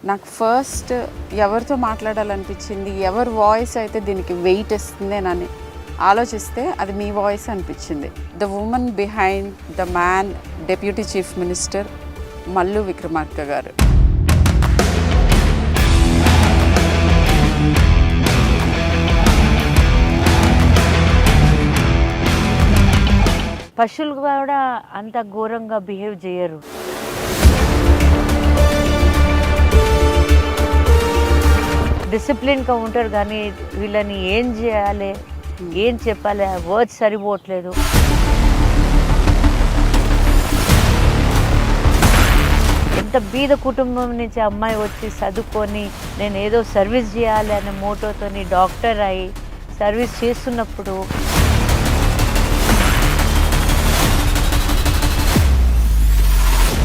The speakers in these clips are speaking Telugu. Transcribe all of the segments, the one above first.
నాకు ఫస్ట్ ఎవరితో మాట్లాడాలనిపించింది, ఎవరి వాయిస్ అయితే దీనికి వెయిట్ ఇస్తుంది అని ఆలోచిస్తే అది మీ వాయిస్ అనిపించింది. The women behind the man, deputy chief minister Mallu Vikramarka గారు. పశువులు కూడా అంత ఘోరంగా బిహేవ్ చేయరు. డిసిప్లిన్గా ఉంటారు, కానీ వీళ్ళని ఏం చేయాలి, ఏం చెప్పాలి, వర్డ్స్ సరిపోవట్లేదు. ఎంత బీద కుటుంబం నుంచి అమ్మాయి వచ్చి చదువుకొని నేను ఏదో సర్వీస్ చేయాలి అనే మోటోతోని డాక్టర్ అయి సర్వీస్ చేస్తున్నప్పుడు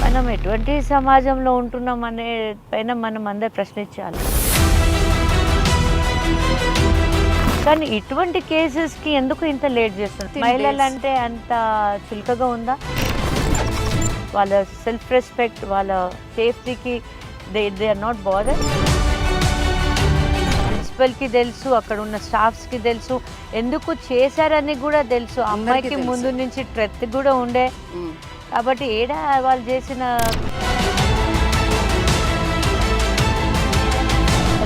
మనం ఎటువంటి సమాజంలో ఉంటున్నాం అనే పైన మనం అందరు ప్రశ్నించాలి. కానీ ఇటువంటి కేసెస్కి ఎందుకు ఇంత లేట్ చేస్తుంది? మహిళలు అంటే అంత చులకగా ఉందా? వాళ్ళ సెల్ఫ్ రెస్పెక్ట్, వాళ్ళ సేఫ్టీకి దే ఆర్ నాట్ బాదర్. ప్రిన్సిపల్కి తెలుసు, అక్కడ ఉన్న స్టాఫ్స్కి తెలుసు, ఎందుకు చేశారని కూడా తెలుసు. అమ్మాయికి ముందు నుంచి ట్రెత్ కూడా ఉండే. కాబట్టి ఏడా వాళ్ళు చేసిన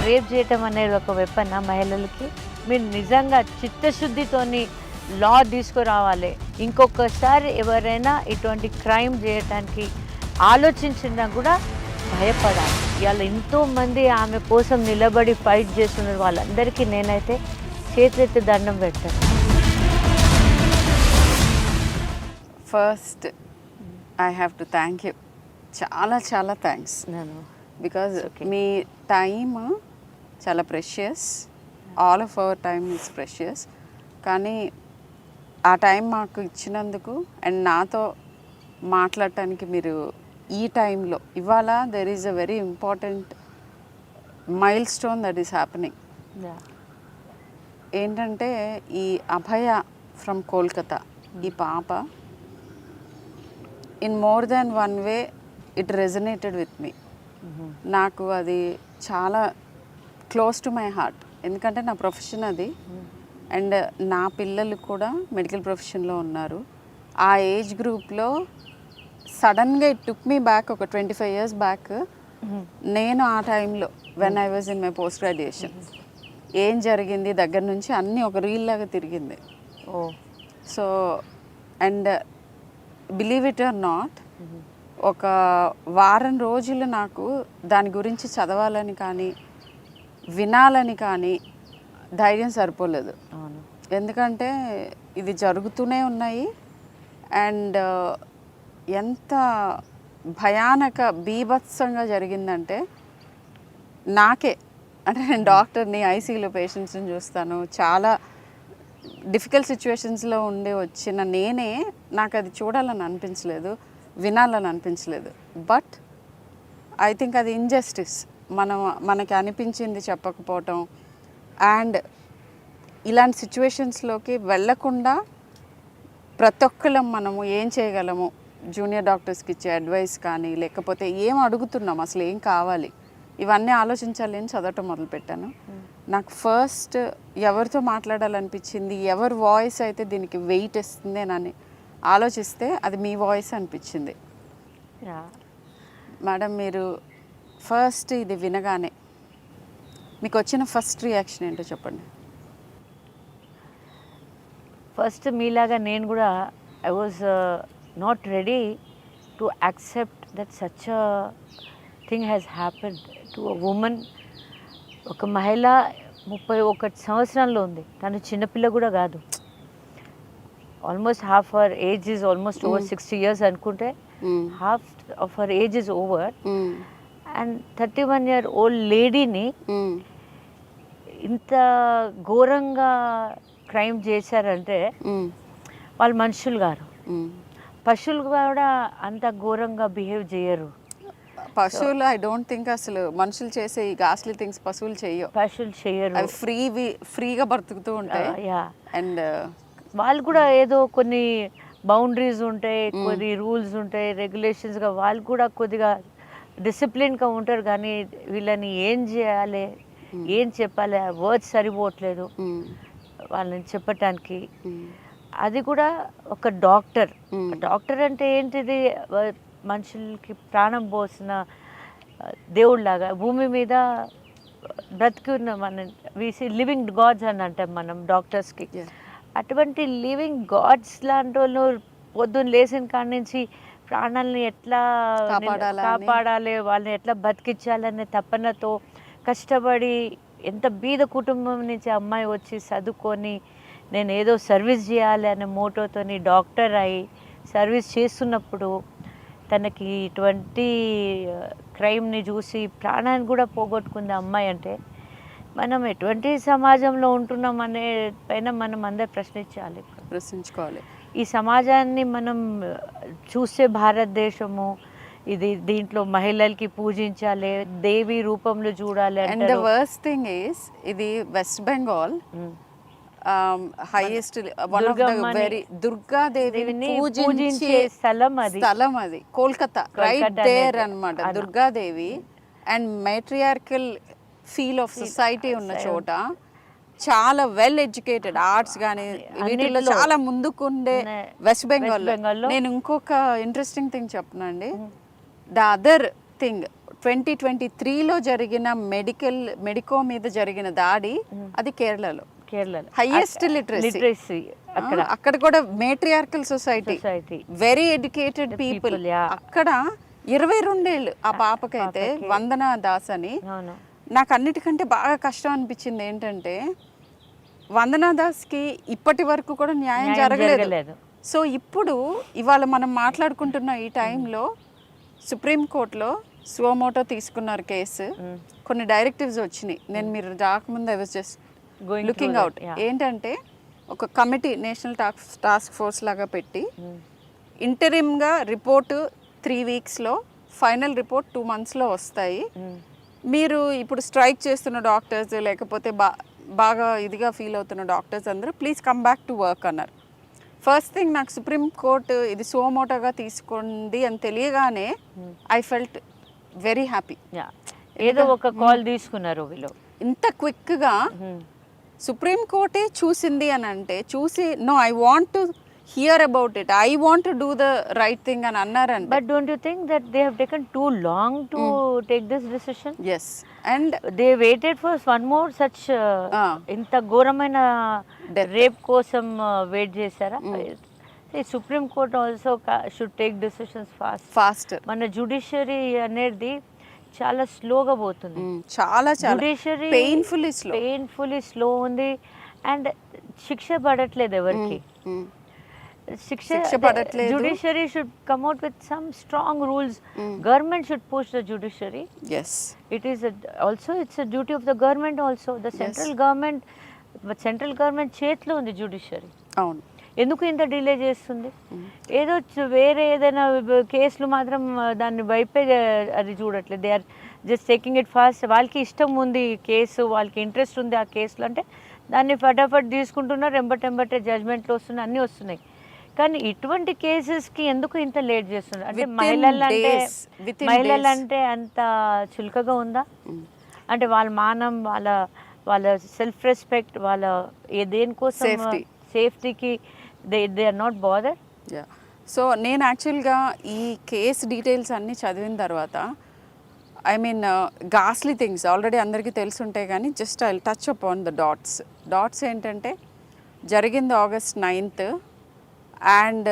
రేప్ చేయటం అనేది ఒక వెపన్ మహిళలకి. మీరు నిజంగా చిత్తశుద్ధితోని లా తీసుకురావాలి. ఇంకొకసారి ఎవరైనా ఇటువంటి క్రైమ్ చేయటానికి ఆలోచించినా కూడా భయపడాలి. ఇవాళ ఎంతోమంది ఆమె కోసం నిలబడి ఫైట్ చేస్తున్నారు. వాళ్ళందరికీ నేనైతే చేతులెత్తి దండం పెడతాను. First I have to thank you. చాలా చాలా థ్యాంక్స్. బికాజ్ మీ టైమ్ చాలా precious. All of our time is precious. కానీ ఆ టైం మాకు ఇచ్చినందుకు అండ్ నాతో మాట్లాడటానికి మీరు ఈ టైంలో ఇవాళ there is a very important milestone that is happening. ఏంటంటే ఈ అభయ ఫ్రమ్ కోల్కతా, ఈ పాప in more than one way it resonated with me. నాకు అది చాలా క్లోజ్ టు మై హార్ట్. ఎందుకంటే నా ప్రొఫెషన్ అది. అండ్ నా పిల్లలు కూడా మెడికల్ ప్రొఫెషన్లో ఉన్నారు. ఆ ఏజ్ గ్రూప్లో సడన్గా ఇట్ టుక్ మీ బ్యాక్ ఒక 25 years బ్యాక్. నేను ఆ టైంలో when I was in my post graduation ఏం జరిగింది దగ్గర నుంచి అన్నీ ఒక రీల్ లాగా తిరిగింది. So and believe it or not, ఒక వారం రోజులు నాకు దాని గురించి చదవాలని కానీ వినాలని కానీ ధైర్యం సరిపోలేదు. ఎందుకంటే ఇది జరుగుతూనే ఉన్నాయి. అండ్ ఎంత భయానక బీభత్సంగా జరిగిందంటే నాకే, అంటే నేను డాక్టర్ని, ఐసీయూలో పేషెంట్స్ని చూస్తాను, చాలా డిఫికల్ట్ సిచ్యువేషన్స్లో ఉండి వచ్చిన నేనే నాకు అది చూడాలని అనిపించలేదు, వినాలని అనిపించలేదు. బట్ ఐ థింక్ అది ఇంజస్టిస్. మనకి అనిపించింది చెప్పకపోవటం. అండ్ ఇలాంటి సిచ్యువేషన్స్లోకి వెళ్ళకుండా ప్రతి ఒక్కళ్ళం మనము ఏం చేయగలము, జూనియర్ డాక్టర్స్కి ఇచ్చే అడ్వైస్ కానీ, లేకపోతే ఏం అడుగుతున్నాం, అసలు ఏం కావాలి, ఇవన్నీ ఆలోచించాలి అని చదవటం మొదలుపెట్టాను. నాకు ఫస్ట్ ఎవరితో మాట్లాడాలనిపించింది, ఎవరి వాయిస్ అయితే దీనికి వెయిట్ ఇస్తుంది అని ఆలోచిస్తే అది మీ వాయిస్ అనిపించింది. మేడం, మీరు ఫస్ట్ ఇది వినగానే మీకు వచ్చిన ఫస్ట్ రియాక్షన్ ఏంటో చెప్పండి. ఫస్ట్ మీలాగా నేను కూడా I was not ready to accept that such a thing has happened to a women. ఒక మహిళ 31 సంవత్సరాల్లో ఉంది. తను చిన్నపిల్ల కూడా కాదు. Almost half hour age is almost over 60 years అనుకుంటే half of our age is over. And 31 year old లేడీని ఇంత ఘోరంగా క్రైమ్ చేశారంటే వాళ్ళు మనుషులు గారు. పశువులు కూడా అంత ఘోరంగా బిహేవ్ చేయరు. పశువులు ఐ డోంట్ థింక్ అసలు మనుషులు చేసే ఈ గాస్లీ థింగ్స్ పశువులు చేయరు. అవి ఫ్రీగా బ్రతుకుతూ ఉంటాయి. అండ్ వాళ్ళు కూడా ఏదో కొన్ని బౌండరీస్ ఉంటాయి, కొద్ది రూల్స్ ఉంటాయి, రెగ్యులేషన్స్గా వాళ్ళు కూడా కొద్దిగా డిసిప్లిన్గా ఉంటారు. కానీ వీళ్ళని ఏం చేయాలి, ఏం చెప్పాలి, వర్డ్స్ సరిపోవట్లేదు వాళ్ళని చెప్పటానికి. అది కూడా ఒక డాక్టర్. డాక్టర్ అంటే ఏంటిది, మనుషులకి ప్రాణం పోసిన దేవుళ్ళలాగా భూమి మీద బ్రతికున్న మన వీసి లివింగ్ గాడ్స్ అని అంటాం మనం డాక్టర్స్కి. అటువంటి లివింగ్ గాడ్స్ లాంటి వాళ్ళు పొద్దున్న లేచిన కాడి నుంచి ప్రాణాలని ఎట్లా కాపాడాలి, వాళ్ళని ఎట్లా బతికించాలనే తపనతో కష్టపడి, ఎంత బీద కుటుంబం నుంచి అమ్మాయి వచ్చి చదువుకొని నేను ఏదో సర్వీస్ చేయాలి అనే మోటోతోని డాక్టర్ అయి సర్వీస్ చేస్తున్నప్పుడు తనకి ఇటువంటి క్రైమ్ని చూసి ప్రాణాన్ని కూడా పోగొట్టుకుంది అమ్మాయి అంటే మనం ఎటువంటి సమాజంలో ఉంటున్నాం అనే పైన మనం అందరు ప్రశ్నించుకోవాలి. ఈ సమాజాన్ని మనం చూస్తే భారతదేశము ఇది దీంట్లో మహిళలకి పూజించాలి, దేవి రూపంలో చూడాలి. And the worst thing is ఇది West Bengal highest one of the very దుర్గాదేవిని పూజించే స్థలం అది కోల్కతా రైట్ దేర్ అన్నమాట. Durgadevi and matriarchal feel of society ఉన్న చోట చాలా వెల్ ఎడ్యుకేటెడ్ ఆర్ట్స్ కానీ వీటిల్లో చాలా ముందుకుండే వెస్ట్ బెంగాల్లో. నేను ఇంకొక ఇంట్రెస్టింగ్ థింగ్ చెప్పనండి. ద అదర్ థింగ్ 2023లో జరిగిన మెడికో మీద జరిగిన దాడి అది కేరళలో హైయెస్ట్ లిటరసీ. అక్కడ కూడా matriarchal society, very educated people. అక్కడ 22 ఏళ్ళు ఆ పాపకైతే, వందనా దాస్ అని. నాకు అన్నిటికంటే బాగా కష్టం అనిపించింది ఏంటంటే వందనా దాస్కి ఇప్పటి వరకు కూడా న్యాయం జరగలేదు. సో ఇప్పుడు ఇవాళ మనం మాట్లాడుకుంటున్న ఈ టైంలో సుప్రీంకోర్టులో సువమోటో తీసుకున్నారు కేసు. కొన్ని డైరెక్టివ్స్ వచ్చినాయి. నేను మీరు రాకముందు I was just looking out. ఏంటంటే ఒక కమిటీ నేషనల్ టాస్క్ ఫోర్స్ లాగా పెట్టి ఇంటరిమ్గా రిపోర్టు 3 వీక్స్లో, ఫైనల్ రిపోర్ట్ 2 మంత్స్లో వస్తాయి. మీరు ఇప్పుడు స్ట్రైక్ చేస్తున్న డాక్టర్స్ లేకపోతే బాగా ఇదిగా ఫీల్ అవుతున్న డాక్టర్స్ అందరూ please come back to work అన్నారు. ఫస్ట్ థింగ్ నాకు సుప్రీంకోర్టు ఇది సువమోటోగా తీసుకోండి అని తెలియగానే ఐ ఫెల్ట్ వెరీ హ్యాపీ. ఏదో ఒక కాల్ తీసుకున్నారు వీళ్ళు ఇంత క్విక్గా. సుప్రీంకోర్టే చూసింది అని అంటే చూసి no I want to hear about it, I want to do the right thing అని అన్నారంటే. But don't you think that they have taken too long to take this decision? yes and they waited for one more such ఇంత ఘోరమైన రేప్ కోసం వెయిట్ చేశారా? Supreme court also should take decisions fast. మన జ్యుడిషియరీ అనేది చాలా స్లోగా పోతుంది, చాలా జ్యుడిషియరీ పెయిన్ఫుల్లీ స్లో ఉంది. అండ్ శిక్ష పడట్లేదు ఎవరికి, శిక్ష పడట్లేదు. Judiciary should come out with some strong rules. Government should push the judiciary. Yes. It is it's a duty of the government also. The central government చేతిలో ఉంది judiciary. అవును. ఎందుకు ఇంత డిలే చేస్తుంది? ఏదో వేరే ఏదైనా కేసులు మాత్రం దాన్ని వైపే అది చూడట్లేదు. They are just taking it fast. వాళ్ళకి ఇష్టం ఉంది కేసు, వాళ్ళకి ఇంట్రెస్ట్ ఉంది ఆ కేసులు అంటే దాన్ని ఫటాఫట్ తీసుకుంటున్నారు. ఎంబటే జడ్జ్మెంట్లు వస్తున్నాయి, అన్నీ వస్తున్నాయి. కానీ ఇటువంటి కేసెస్కి ఎందుకు ఇంత లేట్ చేస్తున్నారు? అంటే మహిళలంటే అంత చులకగా ఉందా? అంటే వాళ్ళ మానం, వాళ్ళ సెల్ఫ్ రెస్పెక్ట్, వాళ్ళ దేనికోసం సేఫ్టీకి they are not bother. So నేను యాక్చువల్గా ఈ కేస్ డీటెయిల్స్ అన్నీ చదివిన తర్వాత ఐ మీన్ గాస్లీ థింగ్స్ ఆల్రెడీ అందరికీ తెలిసి ఉంటాయి, కానీ just I touch upon the dots ఏంటంటే జరిగింది August 9th. అండ్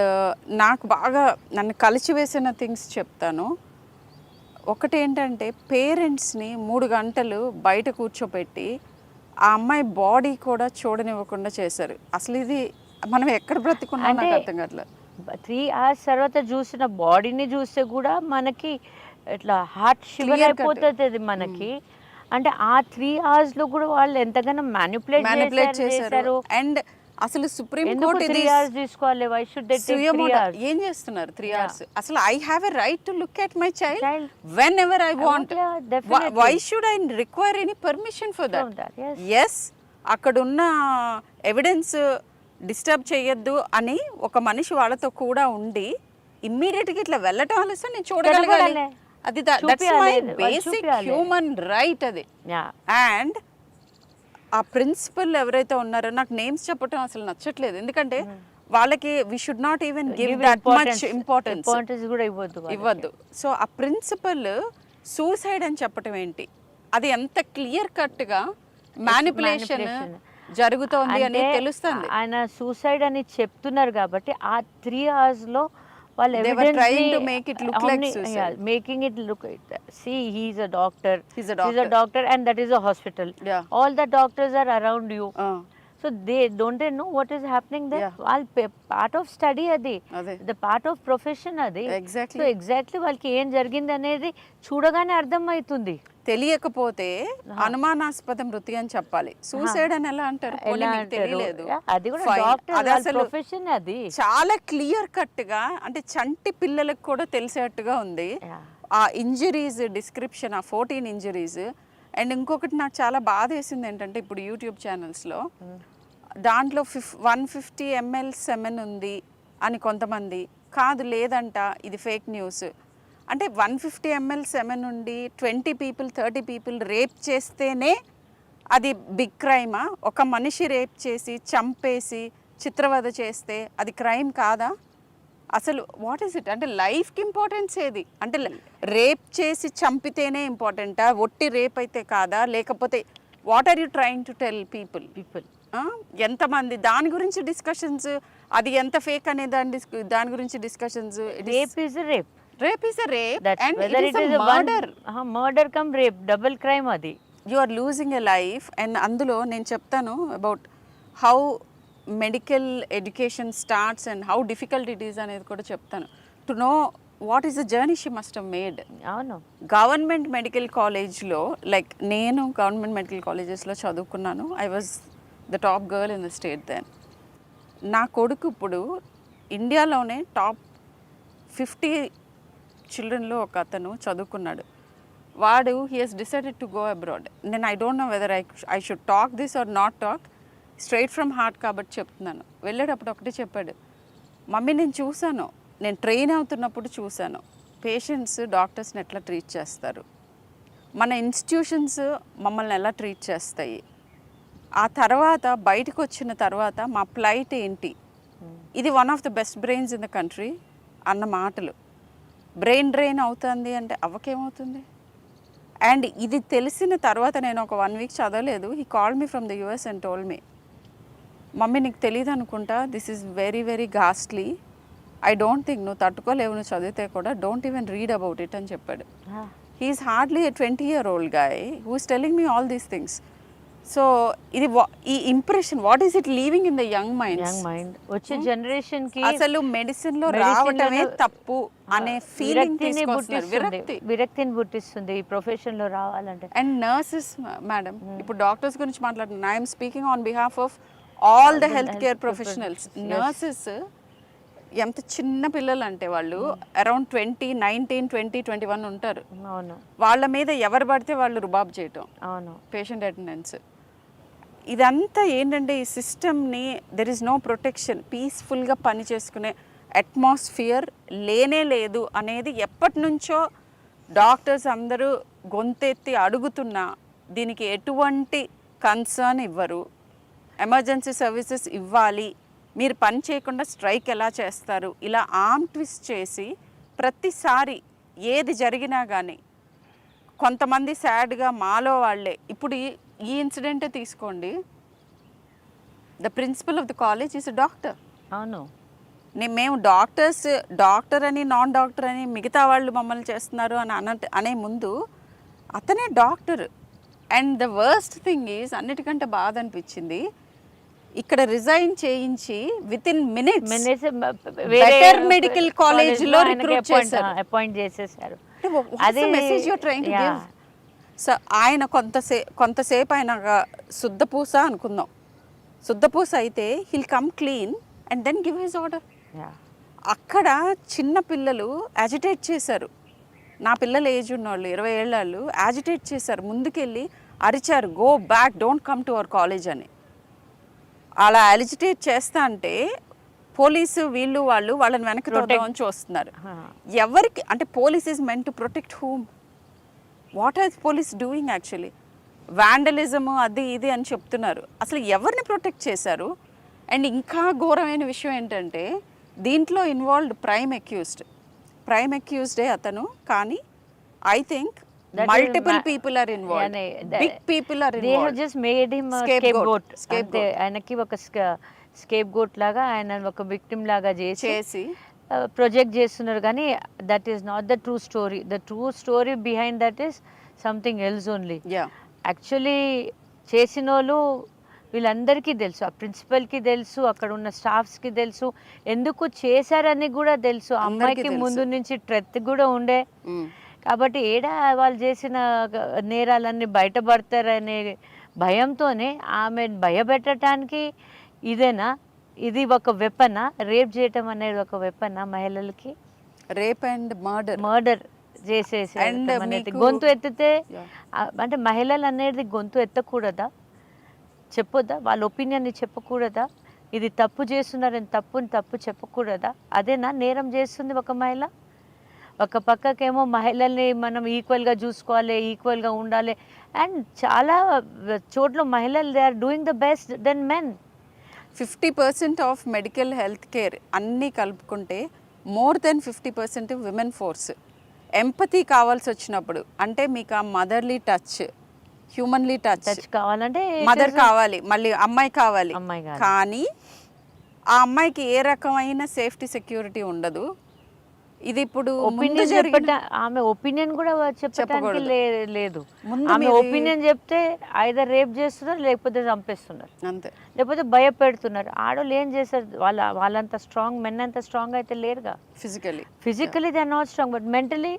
నాకు బాగా నన్ను కలిచివేసిన థింగ్స్ చెప్తాను. ఒకటి ఏంటంటే పేరెంట్స్ని 3 గంటలు బయట కూర్చోపెట్టి ఆ అమ్మాయి బాడీ కూడా చూడనివ్వకుండా చేశారు. అసలు ఇది మనం ఎక్కడ బ్రతుకున్నా నాకు అర్థం కావట్లేదు. 3 hours తర్వాత చూసిన బాడీని చూస్తే కూడా మనకి ఇట్లా హార్ట్ షివర్ అయిపోతుంది మనకి. అంటే ఆ 3 hours కూడా వాళ్ళు ఎంతగానో మ్యానిపులేట్ చేశారు. అండ్ అసలు సుప్రీం కోర్ట్ ఇది 3 hours తీసుకోవాలి. Why should they take 3 hours? ఏం చేస్తున్నారు 3 hours? అసలు I have a right to look at my child whenever I want. Why should I require any permission for that? yes అక్కడ ఉన్న ఎవిడెన్స్ డిస్టర్బ్ చేయొద్దు అని ఒక మనిషి వాళ్ళతో కూడా ఉండి ఇమ్మీడియట్గా ఇట్లా వెళ్ళటం ఆలస్యం నేను చూడగలగాలి. చూడాలి. అది that's my basic human right అది. Yeah. అండ్ ఆ ప్రిన్సిపల్ ఎవరైతే ఉన్నారో, నాకు నేమ్స్ చెప్పడం అసలు నచ్చట్లేదు, ఎందుకంటే వాళ్ళకి we should not even give that much importance కూడా ఇవ్వద్దు. సో ఆ ప్రిన్సిపల్ సూసైడ్ అని చెప్పటం ఏంటి, అది ఎంత క్లియర్ కట్గా మ్యానిపులేషన్ జరుగుతోంది అని తెలుస్తుంది. ఆయన సూసైడ్ అని చెప్తున్నారు కాబట్టి ఆ 3 hours లో వాళ్ళు They were trying to make it look like suicide. making it look, see, he's a doctor, He's a she's a doctor, and that is a hospital. Yeah. All the doctors are around you, Ah, so they know what is happening there. Yeah. వాళ్ళు part of study అది, అదే the part of profession అది. Exactly. సో ఎగ్జాక్ట్లీ వాళ్ళకి ఏం జరిగింది అనేది చూడగానే అర్థమవుతుంది. తెలియకపోతే అనుమానాస్పద మృతి అని చెప్పాలి. సూసైడ్ అని ఎలా అంటారు? పోనీ ఎలా మీకు అంటారు? తెలియలేదు. Yeah, అది కూడా Fine. డాక్టర్ అది అసలు ప్రొఫెషన్ అది. చాలా క్లియర్ కట్ గా, అంటే చంటి పిల్లలకు కూడా తెలిసేట్టుగా ఉంది Yeah. ఆ ఇంజరీస్ డిస్క్రిప్షన్, ఆ 14 ఇంజరీస్. అండ్ ఇంకొకటి నాకు చాలా బాధ వేసింది ఏంటంటే, ఇప్పుడు యూట్యూబ్ ఛానల్స్లో దాంట్లో 150 ml సెమెన్ ఉంది అని కొంతమంది, కాదు లేదంట ఇది ఫేక్ న్యూస్. అంటే 150 ml సెమెన్ ఉండి 20 people 30 people రేప్ చేస్తేనే అది బిగ్ క్రైమా? ఒక మనిషి రేప్ చేసి చంపేసి చిత్రవద చేస్తే అది క్రైమ్ కాదా? అసలు వాట్ ఈస్ ఇట్? అంటే లైఫ్కి ఇంపార్టెన్స్ ఏది? అంటే రేప్ చేసి చంపితేనే ఇంపార్టెంటా? ఒట్టి రేప్ అయితే కాదా? లేకపోతే what are you trying to tell people? ఎంతమంది దాని గురించి డిస్కషన్స్, అది ఎంత ఫేక్ అనే దాని గురించి discussions. Rape is rape, rape is a rape and whether it it is is a a murder. Murder cum rape, double crime అది. You are losing a life. And అందులో నేను చెప్తాను about how medical education starts and how difficult it is అనేది కూడా చెప్తాను. To know what is the journey she must have made. అవును. గవర్నమెంట్ మెడికల్ కాలేజ్లో, లైక్ నేను గవర్నమెంట్ మెడికల్ కాలేజెస్లో చదువుకున్నాను. I was the top girl in the state then. నా కొడుకు ఇప్పుడు ఇండియాలోనే టాప్ 50 చిల్డ్రన్లో ఒక అతను చదువుకున్నాడు. వాడు he has decided to go abroad. నేను I don't know whether I should talk this or not talk, straight from heart కాబట్టి చెప్తున్నాను. వెళ్ళేటప్పుడు ఒకటే చెప్పాడు, మమ్మీ నేను చూశాను, నేను ట్రైన్ అవుతున్నప్పుడు చూశాను పేషెంట్స్ డాక్టర్స్ని ఎట్లా ట్రీట్ చేస్తారు, మన ఇన్స్టిట్యూషన్స్ మమ్మల్ని ఎలా ట్రీట్ చేస్తాయి, ఆ తర్వాత బయటకు వచ్చిన తర్వాత మా ప్లైట్ ఏంటి, ఇది one of the best brains in the country అన్న మాటలు. బ్రెయిన్ డ్రైన్ అవుతుంది అంటే అవ్వకేమవుతుంది? అండ్ ఇది తెలిసిన తర్వాత నేను ఒక 1 week చదవలేదు. He called me from the US and told me, mummy నీకు తెలియదు అనుకుంటా, this is very very ghastly, I don't think నువ్వు తట్టుకోలేవు, నువ్వు చదివితే కూడా don't even read about it అని చెప్పాడు. He is hardly a 20-year-old guy who is telling me all these things. So ఇది ఈ impression what is it leaving in the young mind? వచ్చే జనరేషన్ కి అసలు మెడిసిన్ లో రావటమే తప్పు అనే ఫీలింగ్ విరక్తిని పుట్టిస్తుంది ఈ ప్రొఫెషన్ లో రావాలంటే. అండ్ నర్సెస్ మేడం, ఇప్పుడు డాక్టర్స్ గురించి మాట్లాడుతున్నా, I'm speaking on behalf of all the health care professionals. Nurses ఎంత చిన్న పిల్లలు అంటే వాళ్ళు అరౌండ్ 20, 19, 20, 21 ఉంటారు. అవును. వాళ్ళ మీద ఎవరు పడితే వాళ్ళు రుబాబ్ చేయటం, అవును, పేషెంట్ అటెండెన్స్. ఇదంతా ఏంటంటే ఈ సిస్టమ్ని దెర్ ఇస్ నో ప్రొటెక్షన్, పీస్ఫుల్గా పని చేసుకునే అట్మాస్ఫియర్ లేనే లేదు అనేది ఎప్పటి నుంచో డాక్టర్స్ అందరూ గొంతెత్తి అడుగుతున్నా దీనికి ఎటువంటి కన్సర్న్ ఇవ్వరు. ఎమర్జెన్సీ సర్వీసెస్ ఇవ్వాలి, మీరు పని చేయకుండా స్ట్రైక్ ఎలా చేస్తారు, ఇలా ఆర్మ్ ట్విస్ట్ చేసి ప్రతిసారి ఏది జరిగినా కానీ కొంతమంది సాడ్గా మాలో వాళ్ళే. ఇప్పుడు ఈ ఇన్సిడెంటే తీసుకోండి, the principal of the college is doctor. అవును. మేము డాక్టర్ అని నాన్ డాక్టర్ అని మిగతా వాళ్ళు మమ్మల్ని చేస్తున్నారు అని అనే ముందు అతనే doctor. And the worst thing is, అన్నిటికంటే బాధ అనిపించింది, ఇక్కడ రిజైన్ చేయించి within minutes better medical college లో రిక్రూట్ చేశారు, అపాయింట్ చేసేసారు. అదే message you are trying to give. So ఆయన కొంతసేపు ఆయన శుద్ధపూస అనుకుందాం, శుద్ధపూస అయితే he'll come clean and then give his order. అక్కడ చిన్న పిల్లలు యాజిటేట్ చేశారు, నా పిల్లల ఏజ్ ఉన్నవాళ్ళు 20 ఏళ్ళ వాళ్ళు యాజిటేట్ చేశారు, ముందుకెళ్ళి అరిచారు, go back, don't come to our college అని. అలా అలిజిటేట్ చేస్తా అంటే పోలీసు వీళ్ళు వాళ్ళని వెనక్కి తోద్దామని చూస్తున్నారు. ఎవరికి అంటే police is meant to protect whom? What are police doing actually? Vandalism అది ఇది అని చెప్తున్నారు. అసలు ఎవరిని ప్రొటెక్ట్ చేశారు? అండ్ ఇంకా ఘోరమైన విషయం ఏంటంటే దీంట్లో ఇన్వాల్వ్డ్ ప్రైమ్ అక్యూజ్డే అతను, కానీ I think multiple people are involved, big people are they have just made him scapegoat. అంతే, ఆయనకి ఒక స్కేప్గోట్ లాగా ఆయన ఒక విక్టిమ్ లాగా చేసి ప్రొజెక్ట్ చేస్తున్నారు. కానీ that is not the true story. The true story behind that is something else only. Actually చేసిన వాళ్ళు వీళ్ళందరికీ తెలుసు, ఆ ప్రిన్సిపల్కి తెలుసు, అక్కడ ఉన్న స్టాఫ్స్కి తెలుసు, ఎందుకు చేశారని కూడా తెలుసు. అమ్మాయికి ముందు నుంచి ట్రెత్ కూడా ఉండే. కాబట్టి ఏడా వాళ్ళు చేసిన నేరాలన్నీ బయటపడతారనే భయంతోనే ఆమె భయపెట్టడానికి ఇదేనా? ఇది ఒక వెపనా? రేప్ చేయటం అనేది ఒక వెపనా మహిళలకి? రేప్ అండ్ మర్డర్ చేసేసి గొంతు ఎత్తితే అంటే మహిళలు అనేది గొంతు ఎత్తకూడదా? చెప్పొద్దా? వాళ్ళ ఒపీనియన్ని చెప్పకూడదా? ఇది తప్పు చేస్తున్నారని తప్పు చెప్పకూడదా? అదేనా నేరం చేస్తుంది ఒక మహిళ? ఒక పక్కకేమో మహిళల్ని మనం ఈక్వల్గా చూసుకోవాలి, ఈక్వల్గా ఉండాలి. అండ్ చాలా చోట్ల మహిళలు they are doing the best than men. 50% of medical health care అన్నీ కలుపుకుంటే more than 50% women force. Empathy కావాల్సి వచ్చినప్పుడు అంటే మీకు ఆ మదర్లీ టచ్, హ్యూమన్లీ టచ్ కావాలంటే మదర్ కావాలి, మళ్ళీ అమ్మాయి కావాలి. కానీ ఆ అమ్మాయికి ఏ రకమైన సేఫ్టీ సెక్యూరిటీ ఉండదు. ఇది ఇప్పుడు ఆమె ఒపీనియన్ కూడా చెప్పడానికి లేదు. ఆమె ఒపీనియన్ చెప్తే ఐదర్ రేప్ చేస్తున్నారు, లేకపోతే చంపేస్తున్నారు, అంతే, లేకపోతే భయపెడుతున్నారు. ఆడవాళ్ళు ఏం చేస్తారు? వాళ్ళంత స్ట్రాంగ్, మెన్ అంత స్ట్రాంగ్ అయితే లేరుగా. Physically they are not strong, but mentally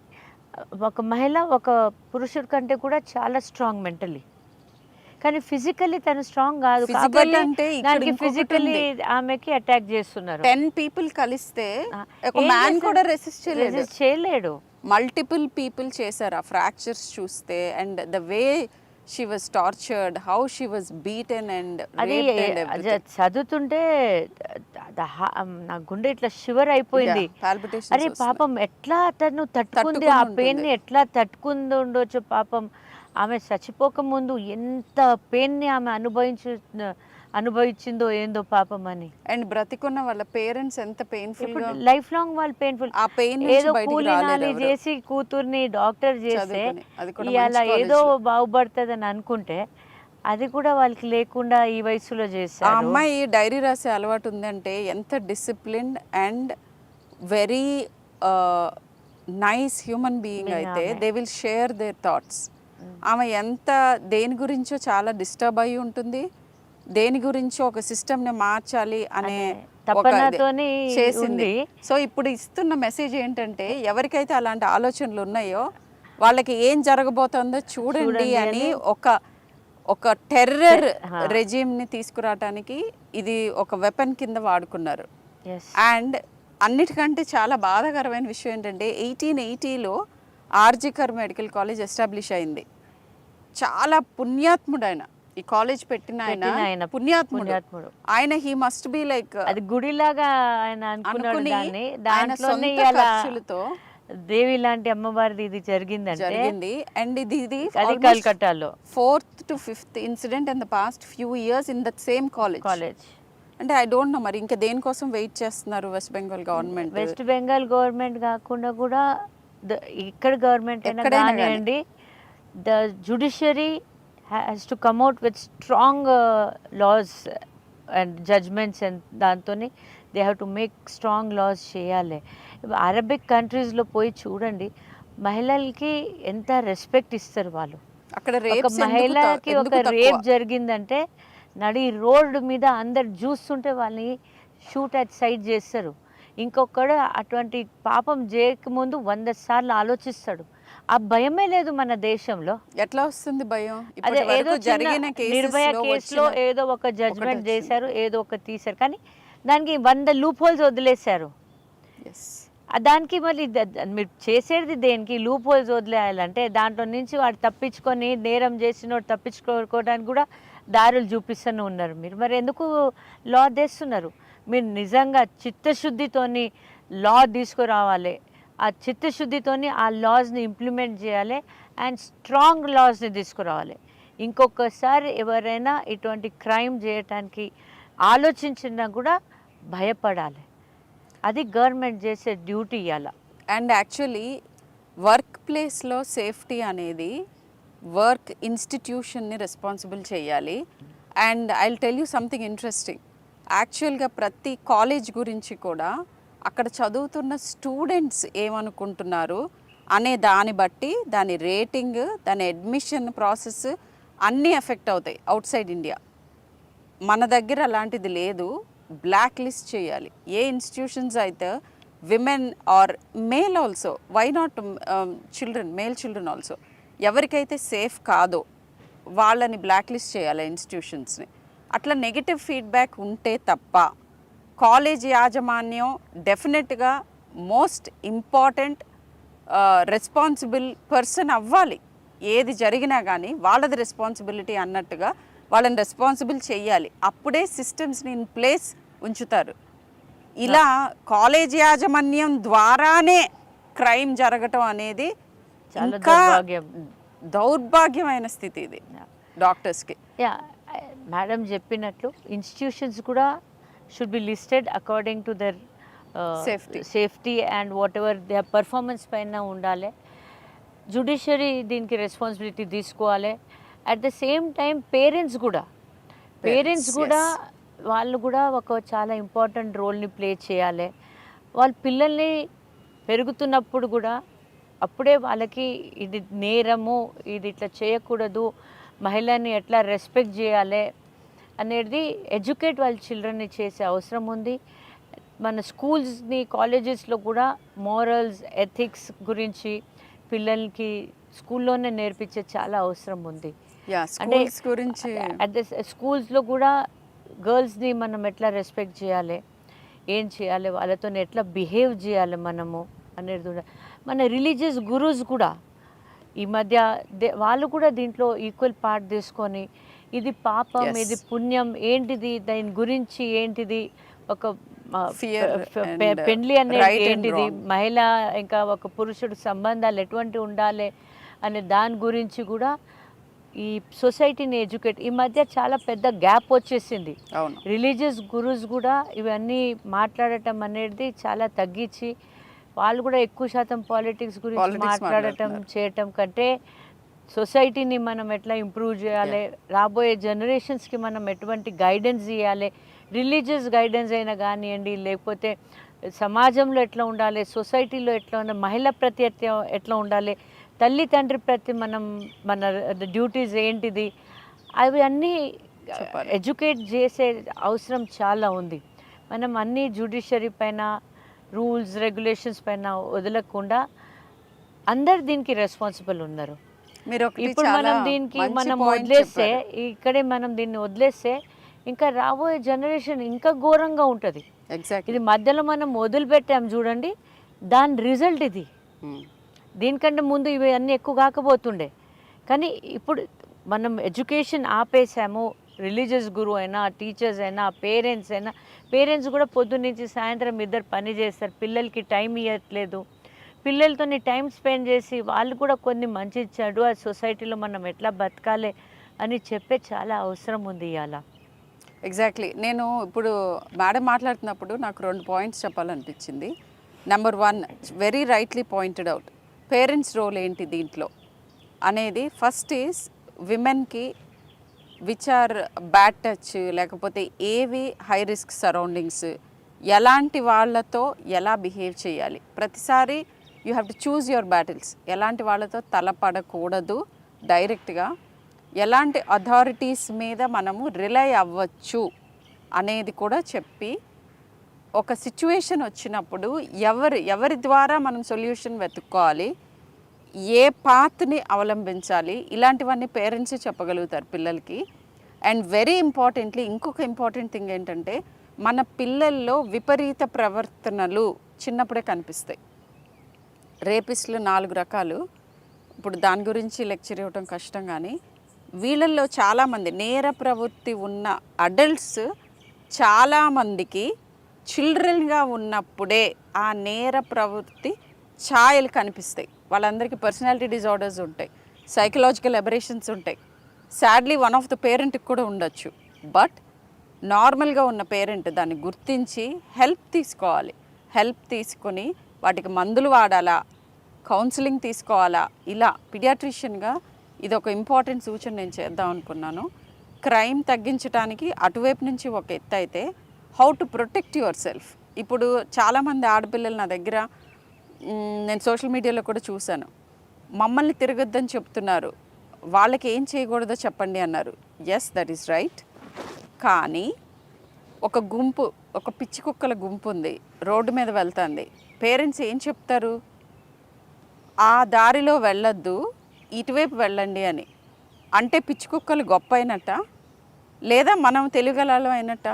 ఒక మహిళ ఒక పురుషుడి కంటే కూడా చాలా స్ట్రాంగ్ మెంటలీ. కానీ ఫిజికల్లీ తను స్ట్రాంగ్ కాదు, కాబట్టి ఫిజికల్లీ ఆమెకి అటాక్ చేస్తున్నారు. 10 people కలిస్తే ఒక మ్యాన్ కూడా రెసిస్ట్ చేయలేడు. మల్టిపుల్ పీపుల్ చేశారు ఆ ఫ్రాక్చర్స్ చూస్తే. And the way she was tortured, how she was beaten and అది చదువుతుంటే నా గుండె ఇట్లా షివర్ అయిపోయింది. అరే పాపం ఎట్లా తను తట్టుకుంది, ఆ పెయిన్ ని ఎట్లా తట్టుకుంది ఉండొచ్చు పాపం. ఆమె చచ్చిపోకముందు ఎంత పెయిన్ని ఆమె అనుభవించిందో ఏందో పాపం అని. అండ్ బ్రతికున్న వాళ్ళ పేరెంట్స్ ఎంత పెయిన్ఫుల్, లైఫ్ లాంగ్ వాళ్ళు పెయిన్ఫుల్. ఆ పెయిన్ ఏదో కూలినాలి చేసి కూతుర్ని డాక్టర్ చేస్తే ఇలా ఏదో బాగుపడుతుందని అనుకుంటే అది కూడా వాళ్ళకి లేకుండా ఈ వయసులో చేస్తారు. ఆ అమ్మాయి డైరీ రాసే అలవాటు ఉందంటే ఎంత disciplined and very nice human being అయితే they will share their thoughts. ఆమె ఎంత దేని గురించో చాలా డిస్టర్బ్ అయి ఉంటుంది, దేని గురించో ఒక సిస్టమ్ని మార్చాలి అనే చేసింది. సో ఇప్పుడు ఇస్తున్న మెసేజ్ ఏంటంటే ఎవరికైతే అలాంటి ఆలోచనలు ఉన్నాయో వాళ్ళకి ఏం జరగబోతుందో చూడండి అని ఒక టెర్రర్ రెజీమ్ని తీసుకురావటానికి ఇది ఒక వెపన్ కింద వాడుకున్నారు. అండ్ అన్నిటికంటే చాలా బాధాకరమైన విషయం ఏంటంటే 1880లో ఆర్జికర్ మెడికల్ కాలేజ్ ఎస్టాబ్లిష్ అయింది. చాలా పుణ్యాత్ముడు ఆయన, ఈ కాలేజ్ పెట్టిన ఆయన పుణ్యాత్ముడు. ఆయన హీ మస్ట్ బి లైక్ అది గుడిలాగా ఆయన అనుకుని దాంట్లోనే దేవి లాంటి అమ్మవారిది ఇది జరిగింది. అండ్ ఇది కలకత్తాలో 4th to 5th incident in the past few years in that same college. అంటే ఐ డోంట్ నో మరి ఇంకా దేనికోసం వెయిట్ చేస్తున్నారు వెస్ట్ బెంగాల్ గవర్నమెంట్. వెస్ట్ బెంగాల్ గవర్నమెంట్ కాకుండా కూడా ఇక్కడ గవర్నమెంట్ అయినా కానివ్వండి, the judiciary has to come out with strong laws and judgments. And దాంతో they have to make strong laws చేయాలి. అరబిక్ కంట్రీస్లో పోయి చూడండి, మహిళలకి ఎంత రెస్పెక్ట్ ఇస్తారు వాళ్ళు. అక్కడ ఒక మహిళకి ఒక రేప్ జరిగిందంటే నడి రోడ్డు మీద అందరు చూస్తుంటే వాళ్ళని షూట్ అట్ సైడ్ చేస్తారు. ఇంకొకడు అటువంటి పాపం చేయకముందు 100 సార్లు ఆలోచిస్తాడు. ఆ భయమే లేదు మన దేశంలో. ఎట్లా వస్తుంది భయం? అదే ఏదో నిర్భయ కేసులో ఏదో ఒక జడ్జ్మెంట్ చేశారు, ఏదో ఒక తీశారు, కానీ దానికి 100 లూప్ హోల్స్ వదిలేశారు. దానికి మళ్ళీ మీరు చేసేది దేనికి? లూప్ హోల్స్ వదిలేయాలంటే దాంట్లో నుంచి వాడు తప్పించుకొని నేరం చేసినోడు తప్పించుకోవడానికి కూడా దారులు చూపిస్తూనే ఉన్నారు మీరు. మరి ఎందుకు లా తెస్తున్నారు? మీరు నిజంగా చిత్తశుద్ధితోని లా తీసుకురావాలి, ఆ చిత్తశుద్ధితోని ఆ లాస్ని ఇంప్లిమెంట్ చేయాలి అండ్ స్ట్రాంగ్ లాస్ని తీసుకురావాలి. ఇంకొకసారి ఎవరైనా ఇటువంటి క్రైమ్ చేయటానికి ఆలోచించినా కూడా భయపడాలి. అది గవర్నమెంట్ చేసే డ్యూటీ ఇవ్వాలి. అండ్ యాక్చువల్లీ వర్క్ ప్లేస్లో సేఫ్టీ అనేది వర్క్ ఇన్స్టిట్యూషన్ని రెస్పాన్సిబుల్ చేయాలి. And I will tell you something interesting. యాక్చువల్గా ప్రతి కాలేజ్ గురించి కూడా అక్కడ చదువుతున్న స్టూడెంట్స్ ఏమనుకుంటున్నారు అనే దాన్ని బట్టి దాని రేటింగ్, దాని అడ్మిషన్ ప్రాసెస్ అన్నీ ఎఫెక్ట్ అవుతాయి అవుట్ సైడ్ ఇండియా. మన దగ్గర అలాంటిది లేదు. బ్లాక్ లిస్ట్ చేయాలి. ఏ ఇన్స్టిట్యూషన్స్ అయితే women or male also, why not children, male children also, ఎవరికైతే సేఫ్ కాదో వాళ్ళని బ్లాక్ లిస్ట్ చేయాలి ఇన్స్టిట్యూషన్స్ని. అట్లా నెగిటివ్ ఫీడ్బ్యాక్ ఉంటే తప్ప కాలేజ్ యాజమాన్యం డెఫినెట్గా మోస్ట్ ఇంపార్టెంట్ రెస్పాన్సిబుల్ పర్సన్ అవ్వాలి. ఏది జరిగినా కానీ వాళ్ళది రెస్పాన్సిబిలిటీ అన్నట్టుగా వాళ్ళని రెస్పాన్సిబుల్ చేయాలి. అప్పుడే సిస్టమ్స్ని ఇన్ ప్లేస్ ఉంచుతారు. ఇలా కాలేజ్ యాజమాన్యం ద్వారానే క్రైమ్ జరగటం అనేది ఇంకా దౌర్భాగ్యమైన స్థితి. ఇది డాక్టర్స్కి. యా, మేడం చెప్పినట్లు ఇన్స్టిట్యూషన్స్ కూడా should be listed according to their safety and what ever they performance పైన ఉండాలి. జ్యుడిషియరీ దీనికి రెస్పాన్సిబిలిటీ తీసుకోవాలి. At the same time parents కూడా వాళ్ళు కూడా ఒక చాలా ఇంపార్టెంట్ రోల్ని ప్లే చేయాలి. వాళ్ళ పిల్లల్ని పెరుగుతున్నప్పుడు కూడా అప్పుడే వాళ్ళకి ఇది నేరము, ఇది ఇట్లా చేయకూడదు, మహిళని ఎట్లా రెస్పెక్ట్ చేయాలి అనేది ఎడ్యుకేట్ వాళ్ళ చిల్డ్రన్ని చేసే అవసరం ఉంది. మన స్కూల్స్ని, కాలేజెస్లో కూడా మోరల్స్, ఎథిక్స్ గురించి పిల్లలకి స్కూల్లోనే నేర్పించే చాలా అవసరం ఉంది. అంటే గురించి అట్ స్కూల్స్లో కూడా గర్ల్స్ని మనం ఎట్లా రెస్పెక్ట్ చేయాలి, ఏం చేయాలి, వాళ్ళతో ఎట్లా బిహేవ్ చేయాలి మనము అనేది కూడా. మన రిలీజియస్ గురూస్ కూడా ఈ మధ్య వాళ్ళు కూడా దీంట్లో ఈక్వల్ పార్ట్ తీసుకొని ఇది పాపం, ఇది పుణ్యం, ఏంటిది, దాని గురించి ఏంటిది, ఒక పెండ్లి అనేది ఏంటిది, మహిళ ఇంకా ఒక పురుషుడు సంబంధాలు ఎటువంటి ఉండాలి అనే దాని గురించి కూడా ఈ సొసైటీని ఎడ్యుకేట్. ఈ మధ్య చాలా పెద్ద గ్యాప్ వచ్చేసింది. రిలీజియస్ గురూస్ కూడా ఇవన్నీ మాట్లాడటం అనేది చాలా తగ్గించి వాళ్ళు కూడా ఎక్కువ శాతం పాలిటిక్స్ గురించి మాట్లాడటం చేయటం కంటే సొసైటీని మనం ఎట్లా ఇంప్రూవ్ చేయాలి, రాబోయే జనరేషన్స్కి మనం ఎటువంటి గైడెన్స్ ఇవ్వాలి, రిలీజియస్ గైడెన్స్ అయినా కానివ్వండి, లేకపోతే సమాజంలో ఎట్లా ఉండాలి, సొసైటీలో ఎట్లా ఉండాలి, మహిళ ప్రతి ఎట్లా ఉండాలి, తల్లి తండ్రి ప్రతి మన డ్యూటీస్ ఏంటిది, అవి అన్నీ ఎడ్యుకేట్ చేసే అవసరం చాలా ఉంది. మనం అన్నీ జ్యుడిషియరీ పైన, రూల్స్ రెగ్యులేషన్స్ పైన వదలకుండా అందరు దీనికి రెస్పాన్సిబుల్ ఉన్నారు. ఇప్పుడు మనం వదిలేస్తే, ఇక్కడే మనం దీన్ని వదిలేస్తే ఇంకా రాబోయే జనరేషన్ ఇంకా ఘోరంగా ఉంటుంది. ఇది మధ్యలో మనం వదిలిపెట్టాం చూడండి, దాని రిజల్ట్ ఇది. దీనికంటే ముందు ఇవి అన్నీ ఎక్కువ కాకపోతుండే, కానీ ఇప్పుడు మనం ఎడ్యుకేషన్ ఆపేసాము. రిలీజియస్ గురువు అయినా, టీచర్స్ అయినా, పేరెంట్స్ కూడా పొద్దున్న నుంచి సాయంత్రం ఇద్దరు పని చేస్తారు, పిల్లలకి టైం ఇవ్వట్లేదు. పిల్లలతో టైం స్పెండ్ చేసి వాళ్ళు కూడా కొన్ని మంచి చెడు ఆ సొసైటీలో మనం ఎట్లా బతకాలి అని చెప్పే చాలా అవసరం ఉంది ఇవాళ. ఎగ్జాక్ట్లీ. నేను ఇప్పుడు మేడం మాట్లాడుతున్నప్పుడు నాకు 2 పాయింట్స్ చెప్పాలనిపించింది. Number 1, very rightly pointed out, parents role ఏంటి దీంట్లో అనేది. ఫస్ట్ ఈజ్ విమెన్కి విచ్ ఆర్ బ్యాడ్ టచ్, లేకపోతే ఏవి హై రిస్క్ సరౌండింగ్స్, ఎలాంటి వాళ్ళతో ఎలా బిహేవ్ చేయాలి. ప్రతిసారి you have to choose your battles. ఎలాంటి వాళ్ళతో తలపడకూడదు డైరెక్ట్గా, ఎలాంటి అథారిటీస్ మీద మనము రిలై అవ్వచ్చు అనేది కూడా చెప్పి, ఒక సిచ్యువేషన్ వచ్చినప్పుడు ఎవరి ద్వారా మనం సొల్యూషన్ వెతుక్కోవాలి, ఏ పాత్ని అవలంబించాలి, ఇలాంటివన్నీ పేరెంట్సే చెప్పగలుగుతారు పిల్లలకి. అండ్ వెరీ ఇంపార్టెంట్లీ ఇంకొక ఇంపార్టెంట్ థింగ్ ఏంటంటే, మన పిల్లల్లో విపరీత ప్రవర్తనలు చిన్నప్పుడే కనిపిస్తాయి. రేపిస్టులు 4 రకాలు. ఇప్పుడు దాని గురించి లెక్చర్ ఇవ్వటం కష్టం, కానీ వీళ్ళల్లో చాలామంది నేర ప్రవృత్తి ఉన్న అడల్ట్స్ చాలామందికి చిల్డ్రన్గా ఉన్నప్పుడే ఆ నేర ప్రవృత్తి ఛాయలు కనిపిస్తాయి. వాళ్ళందరికీ పర్సనాలిటీ డిజార్డర్స్ ఉంటాయి, సైకలాజికల్ అబరేషన్స్ ఉంటాయి. సాడ్లీ వన్ ఆఫ్ ద పేరెంట్కి కూడా ఉండొచ్చు. బట్ నార్మల్గా ఉన్న పేరెంట్ దాన్ని గుర్తించి హెల్ప్ తీసుకోవాలి. హెల్ప్ తీసుకొని వాటికి మందులు వాడాలా, కౌన్సిలింగ్ తీసుకోవాలా, ఇలా పీడియాట్రిషియన్గా ఇది ఒక ఇంపార్టెంట్ సూచన నేను చేద్దాం అనుకున్నాను. క్రైమ్ తగ్గించడానికి అటువైపు నుంచి ఒక ఎత్తు అయితే, how to protect your self. ఇప్పుడు చాలామంది ఆడపిల్లలు నా దగ్గర నేను సోషల్ మీడియాలో కూడా చూశాను, మమ్మల్ని తిరగొద్దని చెప్తున్నారు, వాళ్ళకి ఏం చేయకూడదో చెప్పండి అన్నారు. Yes, that is right. కానీ ఒక గుంపు, ఒక పిచ్చి కుక్కల గుంపు ఉంది, రోడ్డు మీద వెళ్తుంది. పేరెంట్స్ ఏం చెప్తారు? ఆ దారిలో వెళ్ళొద్దు, ఇటువైపు వెళ్ళండి అని. అంటే పిచ్చి కుక్కలు గొప్ప అయినట్ట, లేదా మనం తెలుగలం అయినట్ట?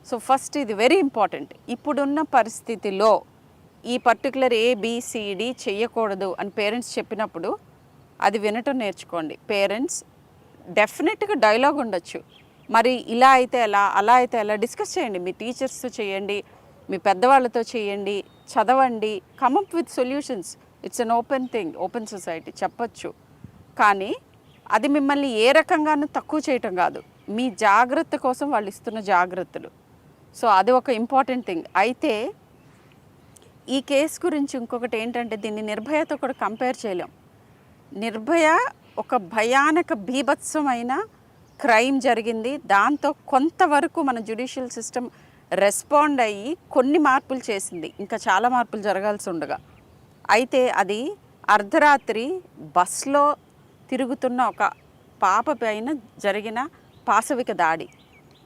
సో ఫస్ట్ ఇది వెరీ ఇంపార్టెంట్. ఇప్పుడున్న పరిస్థితిలో ఈ పర్టికులర్ ఏబిసిడి చెయ్యకూడదు అని పేరెంట్స్ చెప్పినప్పుడు అది వినటం నేర్చుకోండి. పేరెంట్స్ డెఫినెట్గా డైలాగ్ ఉండొచ్చు, మరి ఇలా అయితే ఎలా, అలా అయితే ఎలా, డిస్కస్ చేయండి. మీ టీచర్స్తో చేయండి, మీ పెద్దవాళ్ళతో చేయండి, చదవండి, come up with solutions. It's an open thing, open society, చెప్పచ్చు. కానీ అది మిమ్మల్ని ఏ రకంగానూ తక్కువ చేయటం కాదు, మీ జాగ్రత్త కోసం వాళ్ళు ఇస్తున్న జాగ్రత్తలు. సో అది ఒక ఇంపార్టెంట్ థింగ్. అయితే ఈ కేసు గురించి ఇంకొకటి ఏంటంటే, దీన్ని నిర్భయతో కూడా కంపేర్ చేయలేం. నిర్భయ ఒక భయానక బీభత్సమైన క్రైమ్ జరిగింది, దాంతో కొంతవరకు మన జ్యుడిషియల్ సిస్టమ్ రెస్పాండ్ అయ్యి కొన్ని మార్పులు చేసింది, ఇంకా చాలా మార్పులు జరగాల్సి ఉండగా. అయితే అది అర్ధరాత్రి బస్లో తిరుగుతున్న ఒక పాప పైన జరిగిన పాశవిక దాడి.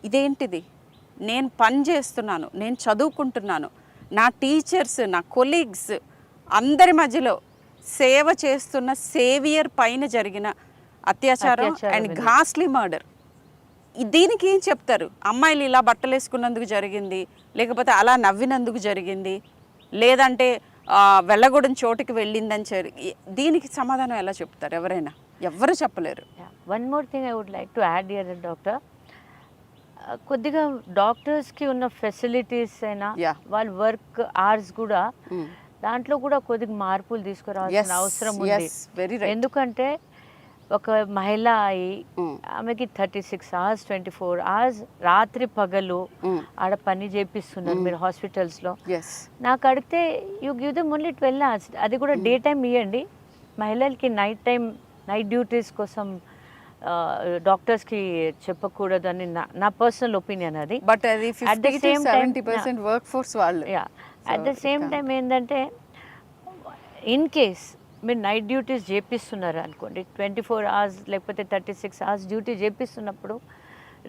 ఇదేంటిది? నేను పని చేస్తున్నాను, నేను చదువుకుంటున్నాను, నా టీచర్స్, నా కొలీగ్స్ అందరి మధ్యలో సేవ చేస్తున్న సేవియర్ పైన జరిగిన అత్యాచారం అండ్ ఘాస్లీ మర్డర్. దీనికి ఏం చెప్తారు? అమ్మాయిలు ఇలా బట్టలు వేసుకున్నందుకు జరిగింది, లేకపోతే అలా నవ్వినందుకు జరిగింది, లేదంటే వెళ్ళకూడని చోటుకి వెళ్ళిందని దీనికి సమాధానం ఎలా చెప్తారు? ఎవరైనా ఎవ్వరు చెప్పలేరు. One more thing I would like to add here doctor, కొద్దిగా డాక్టర్స్కి ఉన్న ఫెసిలిటీస్ అయినా వాళ్ళ వర్క్ అవర్స్ కూడా దాంట్లో కూడా కొద్దిగా మార్పులు తీసుకురావాల్సిన అవసరం ఉంది. ఎందుకంటే ఒక మహిళ అయి ఆమెకి 36 hours 24 hours రాత్రి పగలు ఆడ పని చేపిస్తున్నారు మీరు హాస్పిటల్స్లో. నాకు అడిగితే you give them only 12 hours, అది కూడా డే టైం ఇవ్వండి. మహిళలకి నైట్ డ్యూటీస్ కోసం డాక్టర్స్కి చెప్పకూడదు అని నా పర్సనల్ ఒపీనియన్ అది. బట్ అది 50-70% వర్క్ ఫోర్స్ వాళ్ళు. అట్ ద సేమ్ టైం ఏంటంటే, ఇన్ కేస్ మీరు నైట్ డ్యూటీస్ చేపిస్తున్నారు అనుకోండి, 24 hours లేకపోతే 36 hours డ్యూటీ చేపిస్తున్నప్పుడు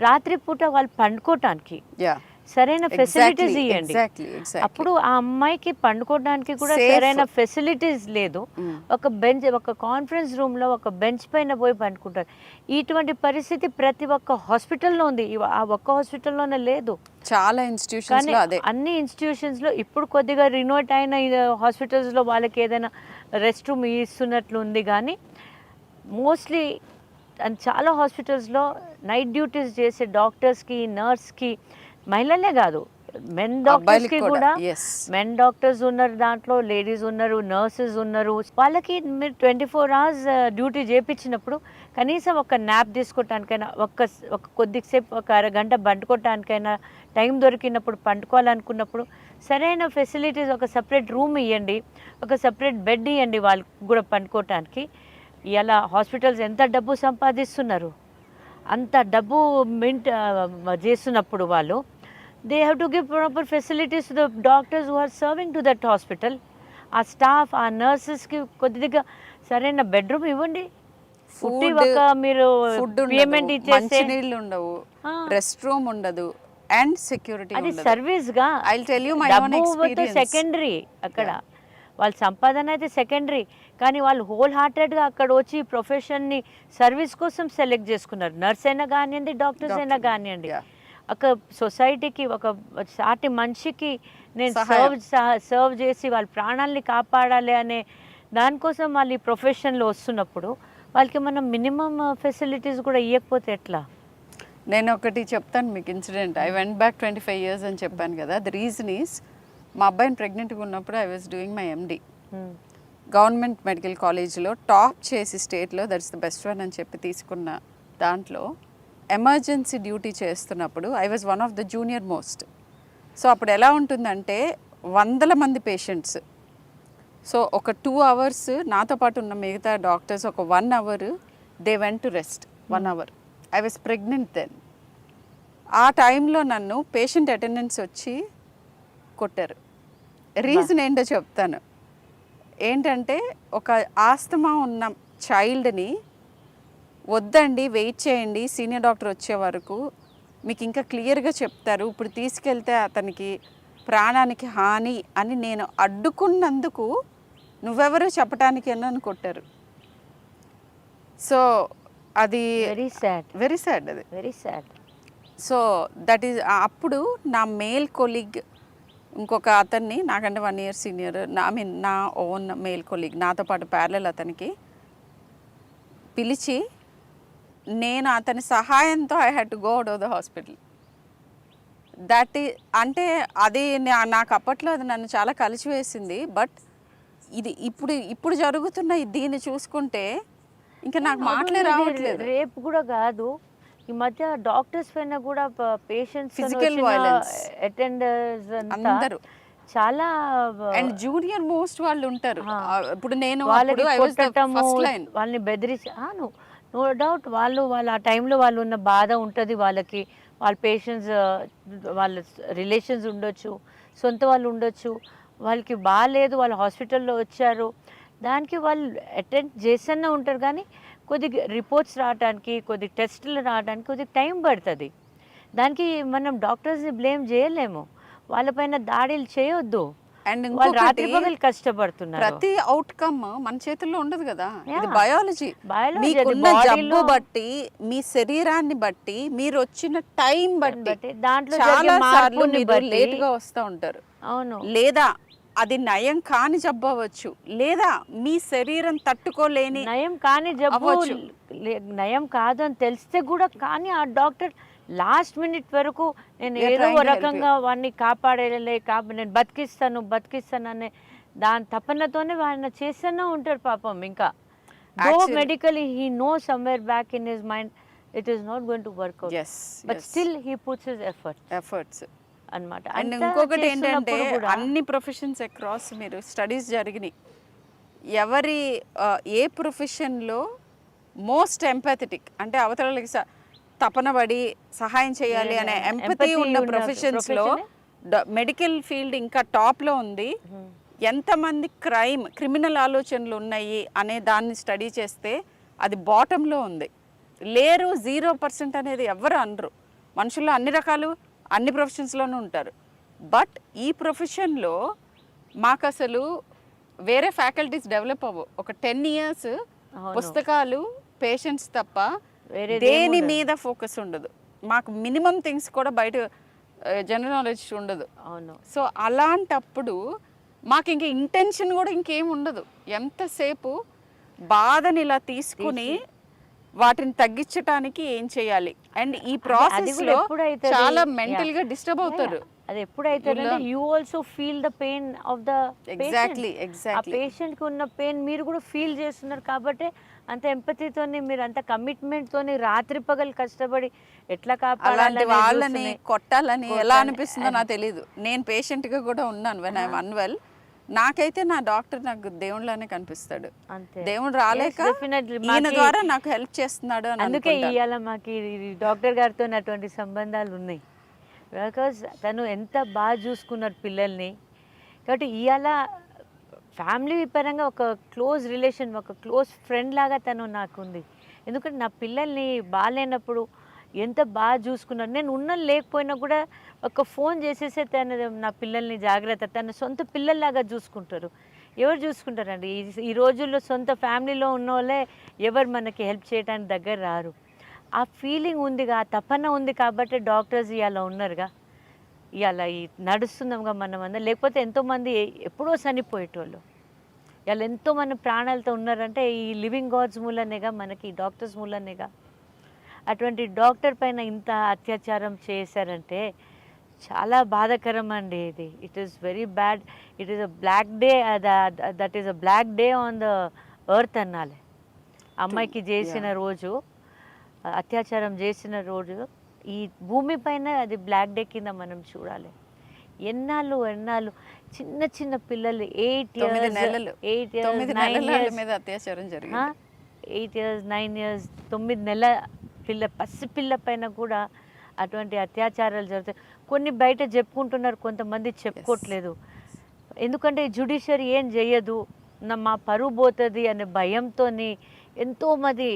రాత్రిపూట వాళ్ళు పండుకోవటానికి సరైన ఫెసిలిటీస్ ఇవ్వండి. అప్పుడు ఆ అమ్మాయికి పండుకోవడానికి కూడా సరైన ఫెసిలిటీస్ లేదు. ఒక కాన్ఫరెన్స్ రూమ్లో ఒక బెంచ్ పైన పోయి పండుకుంటారు. ఇటువంటి పరిస్థితి ప్రతి ఒక్క హాస్పిటల్లో ఉంది, ఆ ఒక్క హాస్పిటల్లోనే లేదు, చాలా ఇన్స్టిట్యూషన్స్. అన్ని ఇన్స్టిట్యూషన్స్లో ఇప్పుడు కొద్దిగా రినోట్ అయిన హాస్పిటల్స్లో వాళ్ళకి ఏదైనా రెస్ట్ రూమ్ ఇస్తున్నట్లు ఉంది. కానీ మోస్ట్లీ చాలా హాస్పిటల్స్లో నైట్ డ్యూటీస్ చేసే డాక్టర్స్కి, నర్స్కి, మహిళలే కాదు మెన్ డాక్టర్స్కి కూడా, మెన్ డాక్టర్స్ ఉన్నారు దాంట్లో, లేడీస్ ఉన్నారు, నర్సెస్ ఉన్నారు. వాళ్ళకి మీరు 24 hours డ్యూటీ చేయించినప్పుడు కనీసం ఒక న్యాప్ తీసుకోవటానికైనా, ఒక కొద్దిసేపు ఒక అరగంట పండుకోవటానికైనా టైం దొరికినప్పుడు, పండుకోవాలనుకున్నప్పుడు సరైన ఫెసిలిటీస్, ఒక సపరేట్ రూమ్ ఇవ్వండి, ఒక సపరేట్ బెడ్ ఇవ్వండి వాళ్ళకి కూడా పండుకోవటానికి. ఇలా హాస్పిటల్స్ ఎంత డబ్బు సంపాదిస్తున్నారు, అంత డబ్బు మింట్ చేస్తున్నప్పుడు వాళ్ళు they have to give proper facilities to the doctors who are serving to that hospital. ఆ స్టాఫ్, ఆ నర్సెస్కి కొద్దిగా సరైన బెడ్రూమ్ ఇవ్వండి. ఒక మీరు పేమెంట్ ఇచ్చేస్తే ఉండవు, రెస్ట్ రూమ్ ఉండదు, అండ్ సెక్యూరిటీ. అది సర్వీస్గా సెకండరీ. అక్కడ వాళ్ళ సంపాదన అయితే సెకండరీ, కానీ వాళ్ళు హోల్ హార్టెడ్గా అక్కడ వచ్చి ప్రొఫెషన్ని సర్వీస్ కోసం సెలెక్ట్ చేసుకున్నారు. నర్స్ అయినా కానివ్వండి, డాక్టర్స్ అయినా కానివ్వండి. ఒక సొసైటీకి, ఒక సాటి మనిషికి నేను సర్వ్ చేసి వాళ్ళ ప్రాణాలని కాపాడాలి అనే దానికోసం వాళ్ళు ఈ ప్రొఫెషన్లో వస్తున్నప్పుడు వాళ్ళకి మనం మినిమం ఫెసిలిటీస్ కూడా ఇవ్వకపోతే ఎట్లా? నేను ఒకటి చెప్తాను మీకు incident. I went back 25 years అని చెప్పాను కదా. ద రీజన్ ఈస్ మా అబ్బాయిని ప్రెగ్నెంట్గా ఉన్నప్పుడు I was doing my MD government medical కాలేజ్లో టాప్ చేసి స్టేట్లో దట్స్ ద బెస్ట్ వన్ అని చెప్పి తీసుకున్న దాంట్లో ఎమర్జెన్సీ డ్యూటీ చేస్తున్నప్పుడు I was one of the junior most. So అప్పుడు ఎలా ఉంటుందంటే 100 మంది పేషెంట్స్. సో ఒక 2 hours నాతో పాటు ఉన్న మిగతా డాక్టర్స్ ఒక 1 hour they went to rest. 1 hour I was pregnant then. ఆ టైంలో నన్ను పేషెంట్ అటెండెన్స్ వచ్చి కొట్టారు. రీజన్ ఏంటో చెప్తాను. ఏంటంటే ఒక ఆస్తమా ఉన్న చైల్డ్ని వద్దండి వెయిట్ చేయండి సీనియర్ డాక్టర్ వచ్చే వరకు మీకు ఇంకా క్లియర్గా చెప్తారు, ఇప్పుడు తీసుకెళ్తే అతనికి ప్రాణానికి హాని అని నేను అడ్డుకున్నందుకు నువ్వెవరు చెప్పడానికి నన్ను కొట్టారు. సో అది వెరీ సాడ్, వెరీ సాడ్. అది very sad. So that is అప్పుడు నా మేల్ కొలీగ్ ఇంకొక అతన్ని నాకంటే 1 year సీనియర్, నా ఓన్ మేల్ కొలీగ్ నాతో పాటు ప్యారలల్ అతనికి పిలిచి నేను అతని సహాయంతో I had to go out of the hospital. That ఈ అంటే అది నాకు అప్పట్లో అది నన్ను చాలా కలిసివేసింది. బట్ ఇది ఇప్పుడు జరుగుతున్న దీన్ని చూసుకుంటే ఇంకా నాకు మాటలే రావట్లేదు. రేపు కూడా కాదు, ఈ మధ్య డాక్టర్స్ పైన కూడా పేషెంట్స్, ఫిజికల్ వైలెన్స్, అటెండర్స్ అందరూ చాలా అండ్ జూనియర్ మోస్ట్ వాళ్ళు ఉంటారు. ఇప్పుడు నేను వాళ్ళని కొట్టటము, ఫస్ట్ లైన్ వాళ్ళని బెదిరించి నో డౌట్ వాళ్ళు ఆ టైంలో వాళ్ళు ఉన్న బాధ ఉంటుంది వాళ్ళకి. వాళ్ళ పేషెంట్స్, వాళ్ళ రిలేషన్స్ ఉండొచ్చు, సొంత వాళ్ళు ఉండొచ్చు, వాళ్ళకి బాగాలేదు, వాళ్ళు హాస్పిటల్లో వచ్చారు, దానికి వాళ్ళు అటెండ్ చేస్తూనే ఉంటారు. కానీ కొద్దిగా రిపోర్ట్స్ రావడానికి, కొద్ది టెస్టులు రావడానికి కొద్దిగా టైం పడుతుంది. దానికి మనం డాక్టర్స్ని బ్లేమ్ చేయలేము, వాళ్ళపైన దాడులు చేయొద్దు. అండ్ వాళ్ళు రాత్రి పగలు కష్టపడుతున్నారు. ప్రతి అవుట్కమ్ మన చేతుల్లో ఉండదు కదా. ఇది బయాలజీ. Biology, మీకున్న అది జబ్బు bodyలో బట్టి, మీ శరీరాన్ని బట్టి, మీరు వచ్చిన టైం బట్టి దాంట్లో చాలా సార్లు మార్పుని మీరు బట్టి లేట్ గా వస్తూ ఉంటారు. అవును, లేదా అది నయం కాని జబ్బు అవ్వచ్చు, లేదా మీ శరీరం తట్టుకోలేని నయం కాని జబ్బు, అవ్వచ్చు. నయం కాదు అని తెలిస్తే కూడా కానీ ఆ డాక్టర్ లాస్ట్ మినిట్ వరకు నేను We are ఏదో trying to help రకంగా వాడిని కాపాడేలే, నేను బతికిస్తాను అనే దాని తపనతోనే ఆయన చేస్తూనే ఉంటారు పాపం. ఇంకా medically he no somewhere back in his mind it is not going to work out, but still he puts his efforts అన్నమాట. అండ్ ఇంకొకటి ఏంటంటే అన్ని ప్రొఫెషన్స్ అక్రాస్ మీరు స్టడీస్ జరిగినాయి. ఎవరి ఏ ప్రొఫెషన్లో మోస్ట్ ఎంపాథెటిక్ అంటే అవతలకి తపన పడి సహాయం చేయాలి అనే ఎంపతి ఉన్న ప్రొఫెషన్స్లో మెడికల్ ఫీల్డ్ ఇంకా టాప్లో ఉంది. ఎంతమంది క్రిమినల్ ఆలోచనలు ఉన్నాయి అనే దాన్ని స్టడీ చేస్తే అది బాటంలో ఉంది. లేరు 0% అనేది ఎవరు అనరు. మనుషుల్లో అన్ని రకాలు అన్ని ప్రొఫెషన్స్లోనూ ఉంటారు. బట్ ఈ ప్రొఫెషన్లో మాకు అసలు వేరే ఫ్యాకల్టీస్ డెవలప్ అవ్వవు. ఒక 10 years పుస్తకాలు, పేషెంట్స్ తప్ప దేని మీద ఫోకస్ ఉండదు. మాకు మినిమం థింగ్స్ కూడా బయట జనరల్ నాలెడ్జ్ ఉండదు. అవును. సో అలాంటప్పుడు మాకు ఇంక ఇంటెన్షన్ కూడా ఇంకేం ఉండదు. ఎంతసేపు బాధని ఇలా తీసుకుని వాటిని తగ్గించడానికి ఏం చేయాలి. అండ్ ఈ ప్రాసెస్ లో చాలా మెంటల్ గా డిస్టర్బ్ అవుతారు. అది ఎప్పుడైతే you also feel the pain of the exactly ఆ పేషెంట్ కి ఉన్న పెయిన్ మీరు కూడా ఫీల్ చేస్తున్నారు కాబట్టి అంత ఎంపతితోని, మీరు అంత కమిట్మెంట్ తోని రాత్రి పగలు కష్టపడి ఎట్లా అలాంటి వాళ్ళని కొట్టాలని ఎలా అనిపిస్తుందో నాకు తెలియదు. నేను పేషెంట్ గా కూడా ఉన్నాను. వెన్ ఐఎమ్ అన్వెల్, నాకైతే నా డాక్టర్ నాకు దేవుళ్ళనే కనిపిస్తాడు. దేవుడు రాలేక ఈయన ద్వారా నాకు హెల్ప్ చేస్తున్నాడు. అందుకే ఇవాళ మాకు డాక్టర్ గారితో అటువంటి సంబంధాలు ఉన్నాయి. బికాజ్ తను ఎంత బాగా చూసుకున్నారు పిల్లల్ని. కాబట్టి ఇవాళ ఫ్యామిలీ పరంగా ఒక క్లోజ్ రిలేషన్, ఒక క్లోజ్ ఫ్రెండ్ లాగా తను నాకు ఉంది. ఎందుకంటే నా పిల్లల్ని బాగాలేనప్పుడు ఎంత బాగా చూసుకున్నారు. నేను లేకపోయినా కూడా ఒక ఫోన్ చేసేసే తను నా పిల్లల్ని జాగ్రత్త, తన సొంత పిల్లల్లాగా చూసుకుంటారు. ఎవరు చూసుకుంటారండి ఈ రోజుల్లో? సొంత ఫ్యామిలీలో ఉన్న వాళ్ళే ఎవరు మనకి హెల్ప్ చేయడానికి దగ్గర రారు. ఆ ఫీలింగ్ ఉందిగా, ఆ తపన ఉంది కాబట్టి డాక్టర్స్ ఇవాళ ఉన్నారుగా, ఇవాళ ఈ నడుస్తున్నాంగా మనం అందరం. లేకపోతే ఎంతోమంది ఎప్పుడో చనిపోయేటోళ్ళు. వాళ్ళు ఎంతోమంది ప్రాణాలతో ఉన్నారంటే ఈ లివింగ్ గాడ్స్ మూలనేగా, మనకి డాక్టర్స్ మూలనేగా. అటువంటి డాక్టర్ పైన ఇంత అత్యాచారం చేశారంటే చాలా బాధాకరం అండి ఇది. It is very bad. It is a black day, that is a black day on the earth అనాలి. అమ్మాయికి చేసిన రోజు, అత్యాచారం చేసిన రోజు ఈ భూమి పైన అది బ్లాక్ డే కింద మనం చూడాలి. ఎన్నాళ్ళు చిన్న చిన్న పిల్లలు 8 years 9 years 9 నెలల పసిపిల్ల పైన కూడా అటువంటి అత్యాచారాలు జరుగుతాయి. కొన్ని బయట చెప్పుకుంటున్నారు, కొంతమంది చెప్పుకోవట్లేదు. ఎందుకంటే జ్యుడిషియరీ ఏం చేయదు, మా పరువు పోతుంది అనే భయంతో ఎంతోమంది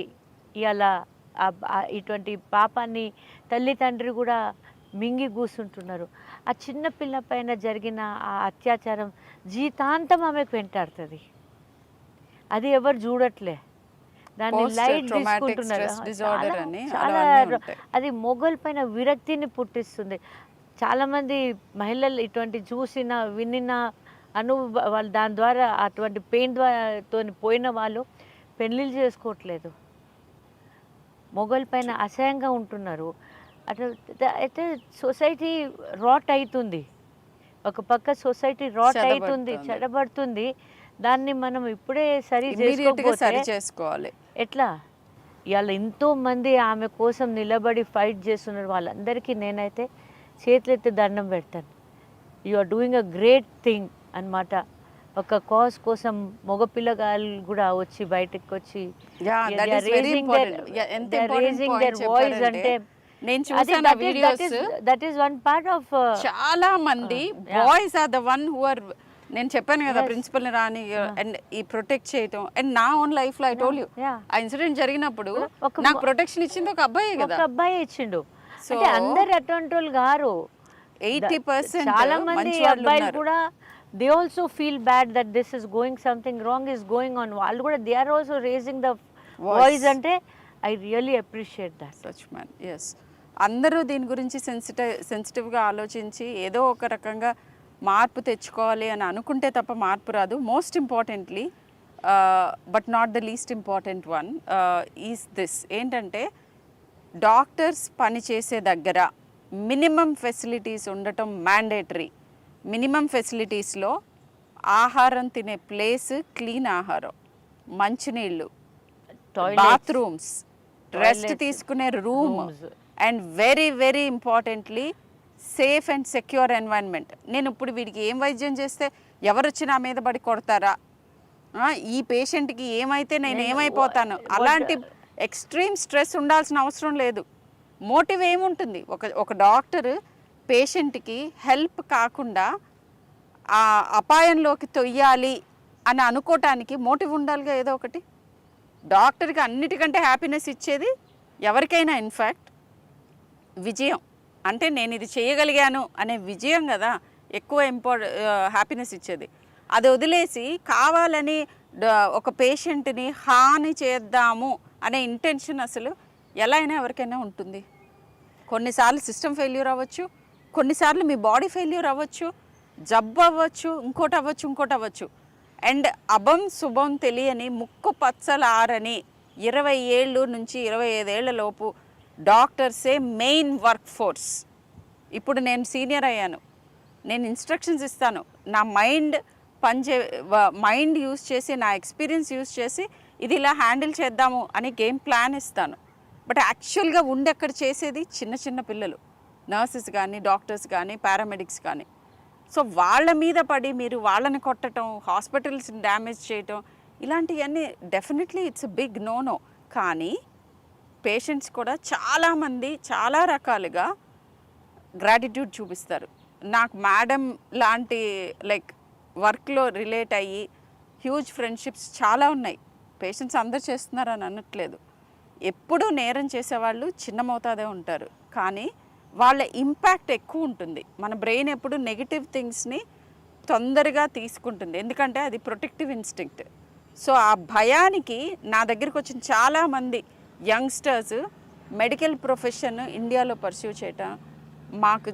ఇలా ఇటువంటి పాపాన్ని తల్లి తండ్రి కూడా మింగి కూర్చుంటున్నారు. ఆ చిన్న పిల్ల పైన జరిగిన ఆ అత్యాచారం జీవితాంతం ఆమెకు వెంటాడుతుంది. అది ఎవరు చూడట్లే, దాన్ని లైట్ తీసుకుంటున్నారు. చాలా అది మొగల్ పైన విరక్తిని పుట్టిస్తుంది. చాలామంది మహిళలు ఇటువంటి చూసిన వినిన వాళ్ళు దాని ద్వారా అటువంటి పెయిన్ ద్వారా పోయిన వాళ్ళు పెళ్ళిళ్ళు చేసుకోవట్లేదు, మొగల్ పైన అసహ్యంగా ఉంటున్నారు. అయితే సొసైటీ రాట్ అవుతుంది, ఒక పక్క సొసైటీ రాట్ అవుతుంది, చెడబడుతుంది. దాన్ని మనం ఇప్పుడే సరి చేసుకోవాలి. ఎట్లా? ఇవాళ ఎంతోమంది ఆమె కోసం నిలబడి ఫైట్ చేస్తున్నారు. వాళ్ళందరికీ నేనైతే చేతులెత్తి దండం పెడతాను. You are doing a great thing అన్నమాట. ఒక కాజ్ కోసం మగపిల్లగాళ్ళు కూడా వచ్చి బయటకు వచ్చి రేజింగ్ దేర్ వాయిస్ అంటే నేను చూసాను videos. That is one part of చాలా మంది boys are the one who are, నేను చెప్పాను కదా ప్రిన్సిపల్ రాని అండ్ ఈ ప్రొటెక్ట్ చేయటం. అండ్ నా ఓన్ లైఫ్ లో ఐ టోల్డ్ యూ, ఆ ఇన్సిడెంట్ జరిగినప్పుడు నాకు ప్రొటెక్షన్ ఇచ్చింది ఒక అబ్బాయి కదా, ఒక అబ్బాయి ఇచ్చిండు. అంటే అందరు అటువంటి వాళ్ళు గారు, 80% చాలా మంది అబ్బాయిలు కూడా they also feel bad that this is going, something wrong is going on. వాళ్ళు కూడా they are also raising the voice. అంటే I really appreciate that. Such man, yes. అందరూ దీని గురించి సెన్సిటివ్గా ఆలోచించి ఏదో ఒక రకంగా మార్పు తెచ్చుకోవాలి అని అనుకుంటే తప్ప మార్పు రాదు. Most importantly but not the least important one is this, ఏంటంటే డాక్టర్స్ పనిచేసే దగ్గర మినిమం ఫెసిలిటీస్ ఉండటం మ్యాండేటరీ. మినిమం ఫెసిలిటీస్లో ఆహారం తినే ప్లేస్, క్లీన్ ఆహారం, మంచినీళ్ళు, బాత్రూమ్స్, రెస్ట్ తీసుకునే room, and very very importantly safe and secure environment. నేను ఇప్పుడు వీడికి ఏం వైద్యం చేస్తే ఎవరు వచ్చి నా మీద పడి కొడతారా, ఈ పేషెంట్కి ఏమైతే నేను ఏమైపోతాను, అలాంటి ఎక్స్ట్రీమ్ స్ట్రెస్ ఉండాల్సిన అవసరం లేదు. మోటివ్ ఏముంటుంది? ఒక డాక్టర్ పేషెంట్కి హెల్ప్ కాకుండా ఆ అపాయంలోకి తొయ్యాలి అని అనుకోవటానికి మోటివ్ ఉండాలిగా ఏదో ఒకటి. డాక్టర్కి అన్నిటికంటే హ్యాపీనెస్ ఇచ్చేది ఎవరికైనా ఇన్ఫ్యాక్ట్ విజయం. అంటే నేను ఇది చేయగలిగాను అనే విజయం కదా ఎక్కువ హ్యాపీనెస్ ఇచ్చేది. అది వదిలేసి కావాలని ఒక పేషెంట్ని హాని చేద్దాము అనే ఇంటెన్షన్ అసలు ఎలా అయినా ఎవరికైనా ఉంటుంది. కొన్నిసార్లు సిస్టమ్ ఫెయిల్యూర్ అవ్వచ్చు, కొన్నిసార్లు మీ బాడీ ఫెయిల్యూర్ అవ్వచ్చు, జబ్బు అవ్వచ్చు, ఇంకోటి అవ్వచ్చు. అండ్ అభం శుభం తెలియని ముక్కు పచ్చలారని 20 ఏళ్ళు నుంచి 25 ఏళ్ల లోపు డాక్టర్సే మెయిన్ వర్క్ ఫోర్స్. ఇప్పుడు నేను సీనియర్ అయ్యాను, నేను ఇన్స్ట్రక్షన్స్ ఇస్తాను, నా మైండ్ యూస్ చేసి, నా ఎక్స్పీరియన్స్ యూస్ చేసి ఇది ఇలా హ్యాండిల్ చేద్దాము అని గేమ్ ప్లాన్ ఇస్తాను. బట్ యాక్చువల్గా ఉండి అక్కడ చేసేది చిన్న చిన్న పిల్లలు, నర్సెస్ కానీ, డాక్టర్స్ కానీ, పారామెడిక్స్ కానీ. సో వాళ్ళ మీద పడి మీరు వాళ్ళని కొట్టడం, హాస్పిటల్స్ని డ్యామేజ్ చేయటం, ఇలాంటివన్నీ డెఫినెట్లీ ఇట్స్ బిగ్ నో. కానీ పేషెంట్స్ కూడా చాలామంది చాలా రకాలుగా గ్రాటిట్యూడ్ చూపిస్తారు. నాకు మేడం లాంటి లైక్ వర్క్లో రిలేట్ అయ్యి హ్యూజ్ ఫ్రెండ్షిప్స్ చాలా ఉన్నాయి. పేషెంట్స్ అందరు చేస్తున్నారని అనట్లేదు. ఎప్పుడూ నేరం చేసేవాళ్ళు చిన్న మోతాదే ఉంటారు, కానీ వాళ్ళ ఇంపాక్ట్ ఎక్కువ ఉంటుంది. మన బ్రెయిన్ ఎప్పుడు నెగిటివ్ థింగ్స్ని తొందరగా తీసుకుంటుంది, ఎందుకంటే అది ప్రొటెక్టివ్ ఇన్స్టింక్ట్. సో ఆ భయానికి నా దగ్గరికి వచ్చిన చాలామంది యంగ్స్టర్స్ మెడికల్ ప్రొఫెషన్ ఇండియాలో పర్స్యూ చేయటం మాకు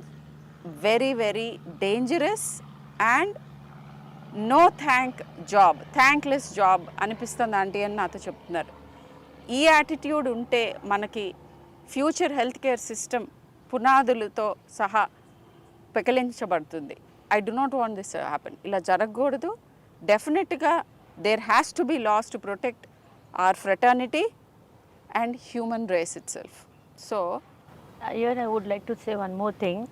very very dangerous and no thankless job అనిపిస్తుంది ఆంటీ అని నాతో చెప్తున్నారు. ఈ యాటిట్యూడ్ ఉంటే మనకి ఫ్యూచర్ హెల్త్ కేర్ సిస్టమ్ పునాదులతో సహా పెకలించబడుతుంది. I do not want this happen. ఇలా జరగకూడదు. డెఫినెట్గా there has to be laws to protect our fraternity and human race itself. So Here I would like to say one more thing.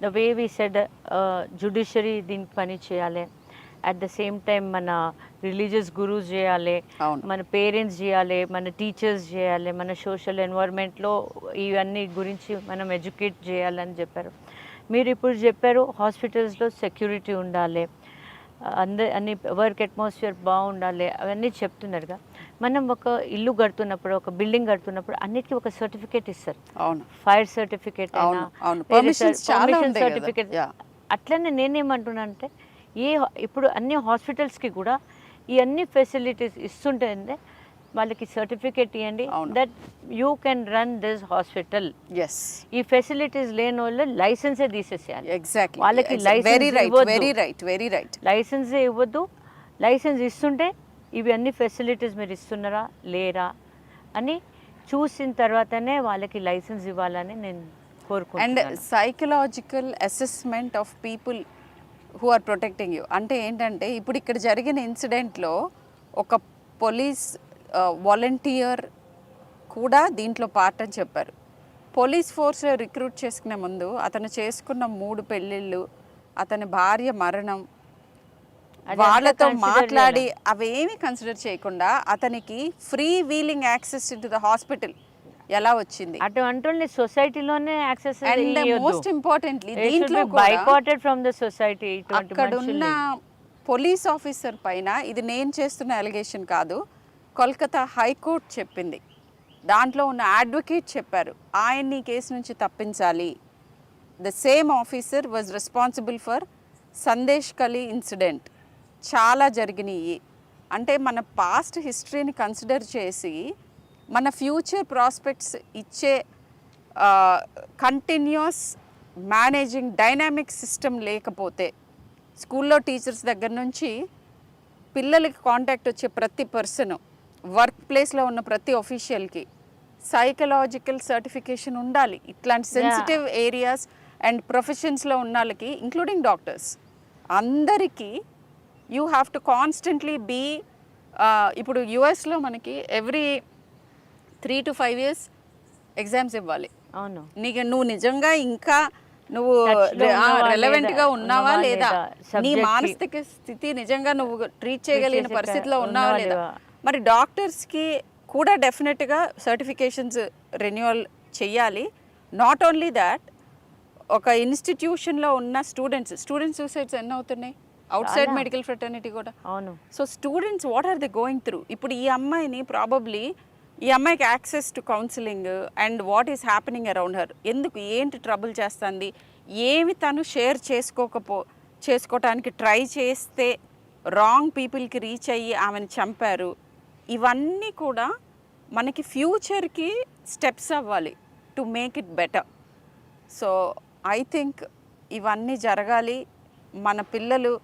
The way we said judiciary దీనికి పని చేయాలి, అట్ ద సేమ్ టైం మన రిలీజియస్ గురూస్ చేయాలి, అవును. మన పేరెంట్స్ చేయాలి, మన టీచర్స్ చేయాలి, మన సోషల్ ఎన్వైర్న్మెంట్లో ఇవన్నీ గురించి మనం ఎడ్యుకేట్ చేయాలని చెప్పారు. మీరు ఇప్పుడు చెప్పారు హాస్పిటల్స్లో సెక్యూరిటీ ఉండాలి, అన్ని వర్క్ అట్మాస్ఫియర్ బాగుండాలి, అవన్నీ చెప్తున్నారుగా. మనం ఒక ఇల్లు కడుతున్నప్పుడు, ఒక బిల్డింగ్ కడుతున్నప్పుడు అన్నిటికీ ఒక సర్టిఫికేట్ ఇస్తారు. అవును, ఫైర్ సర్టిఫికేట్ అయినా, పర్మిషన్స్ సర్టిఫికేట్. అట్లనే నేనేమంటున్నా అంటే ఇప్పుడు అన్ని హాస్పిటల్స్కి కూడా ఈ అన్ని ఫెసిలిటీస్ ఇస్తుంటే వాళ్ళకి సర్టిఫికేట్ ఇవ్వండి that you can run this hospital. ఈ ఫెసిలిటీస్ లేని వాళ్ళు లైసెన్సే తీసేసేయాలి. ఎగ్జాక్ట్లీ, వాళ్ళకి వెరీ రైట్. లైసెన్సే ఇవ్వద్దు. లైసెన్స్ ఇస్తుంటే ఇవి అన్ని ఫెసిలిటీస్ మీరు ఇస్తున్నారా లేరా అని చూసిన తర్వాతనే వాళ్ళకి లైసెన్స్ ఇవ్వాలని నేను కోరుకుంటున్నాను. And psychological assessment of people who are protecting you. అంటే ఏంటంటే ఇప్పుడు ఇక్కడ జరిగిన ఇన్సిడెంట్లో ఒక పోలీస్ వాలంటీర్ కూడా దీంట్లో పార్ట్ అని చెప్పారు. పోలీస్ ఫోర్స్లో రిక్రూట్ చేసుకునే ముందు అతను చేసుకున్న 3 పెళ్ళిళ్ళు, అతని భార్య మరణం, వాళ్ళతో మాట్లాడి అవేమి కన్సిడర్ చేయకుండా అతనికి free wheeling access in to the hospital ఎలా వచ్చింది? అటువంటి సొసైటీలోనే యాక్సెస్. అండ్ మోస్ట్ ఇంపార్టెంట్లీ దీంట్లో బైకాటెడ్ ఫ్రమ్ ద సొసైటీ. అక్కడున్న పోలీస్ ఆఫీసర్ పైన, ఇది నేను చేస్తున్న అలిగేషన్ కాదు, కోల్కతా హైకోర్టు చెప్పింది, దాంట్లో ఉన్న అడ్వకేట్ చెప్పారు ఆయన్ని ఈ కేసు నుంచి తప్పించాలి. The same officer was responsible for Sandeshkhali incident. చాలా జరిగినాయి. అంటే మన పాస్ట్ హిస్టరీని కన్సిడర్ చేసి మన ఫ్యూచర్ ప్రాస్పెక్ట్స్ ఇచ్చే కంటిన్యూస్ మేనేజింగ్ డైనామిక్ సిస్టమ్ లేకపోతే, స్కూల్లో టీచర్స్ దగ్గర నుంచి పిల్లలకి కాంటాక్ట్ వచ్చే ప్రతి పర్సను, వర్క్ ప్లేస్లో ఉన్న ప్రతి ఒఫీషియల్కి సైకలాజికల్ సర్టిఫికేషన్ ఉండాలి. ఇట్లాంటి సెన్సిటివ్ ఏరియాస్ అండ్ ప్రొఫెషన్స్లో ఉన్న వాళ్ళకి, ఇంక్లూడింగ్ డాక్టర్స్, అందరికీ you have to constantly be. ఇప్పుడు యుఎస్లో మనకి ఎవ్రీ 3 to 5 years ఎగ్జామ్స్ ఇవ్వాలి. అవును, నువ్వు నిజంగా ఇంకా నువ్వు రెలవెంట్గా ఉన్నావా లేదా, నీ మానసిక స్థితి నిజంగా నువ్వు ట్రీట్ చేయగలిగిన పరిస్థితిలో ఉన్నావా లేదా. మరి డాక్టర్స్కి కూడా డెఫినెట్గా సర్టిఫికేషన్స్ రెన్యువల్ చెయ్యాలి. నాట్ ఓన్లీ దాట్, ఒక ఇన్స్టిట్యూషన్లో ఉన్న స్టూడెంట్స్ సూసైడ్స్ ఎన్ని అవుతున్నాయి అవుట్ సైడ్ మెడికల్ ఫ్రెటర్నిటీ కూడా. అవును. So students what are they going through? ఇప్పుడు ఈ అమ్మాయిని ప్రాబబ్లీ, ఈ అమ్మాయికి access to counselling and what is happening around her, ఎందుకు ఏంటి ట్రబుల్ చేస్తుంది, ఏమి తను షేర్ చేసుకోవటానికి ట్రై చేస్తే రాంగ్ పీపుల్కి రీచ్ అయ్యి ఆమెను చంపారు, ఇవన్నీ కూడా మనకి ఫ్యూచర్కి స్టెప్స్ అవ్వాలి to make it better. So I think ఇవన్నీ జరగాలి. మన పిల్లలు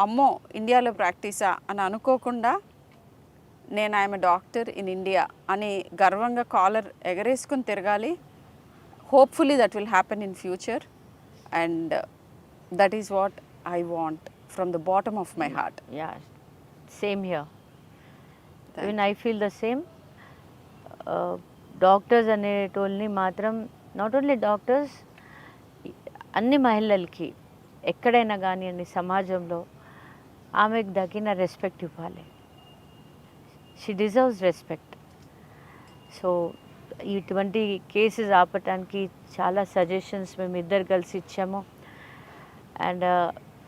అమ్మో ఇండియాలో ప్రాక్టీసా అని అనుకోకుండా, నేను ఐఎమ్ డాక్టర్ ఇన్ ఇండియా అని గర్వంగా కాలర్ ఎగరేసుకుని తిరగాలి. Hopefully that will happen in future and that is what I want from the bottom of my heart. Yeah, same here. Even I feel the same. Doctors అనేటోళ్ళని మాత్రం, నాట్ ఓన్లీ డాక్టర్స్, అన్ని మహిళలకి ఎక్కడైనా కానివ్వండి సమాజంలో ఆమెకు తగిన రెస్పెక్ట్ ఇవ్వాలి. She deserves respect. సో ఇటువంటి కేసెస్ ఆపటానికి చాలా సజెషన్స్ మేము ఇద్దరు కలిసి ఇచ్చాము. అండ్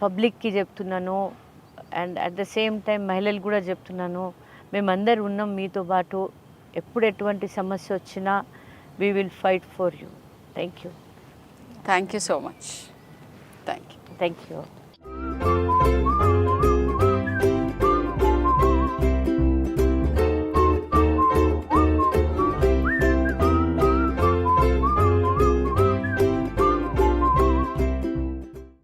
పబ్లిక్కి చెప్తున్నాను, and at the same time మహిళలు కూడా చెప్తున్నాను, మేమందరు ఉన్నాం మీతో పాటు. ఎప్పుడు ఎటువంటి సమస్య వచ్చినా we will fight for you. Thank you. Thank you so much. Thank you. Thank you.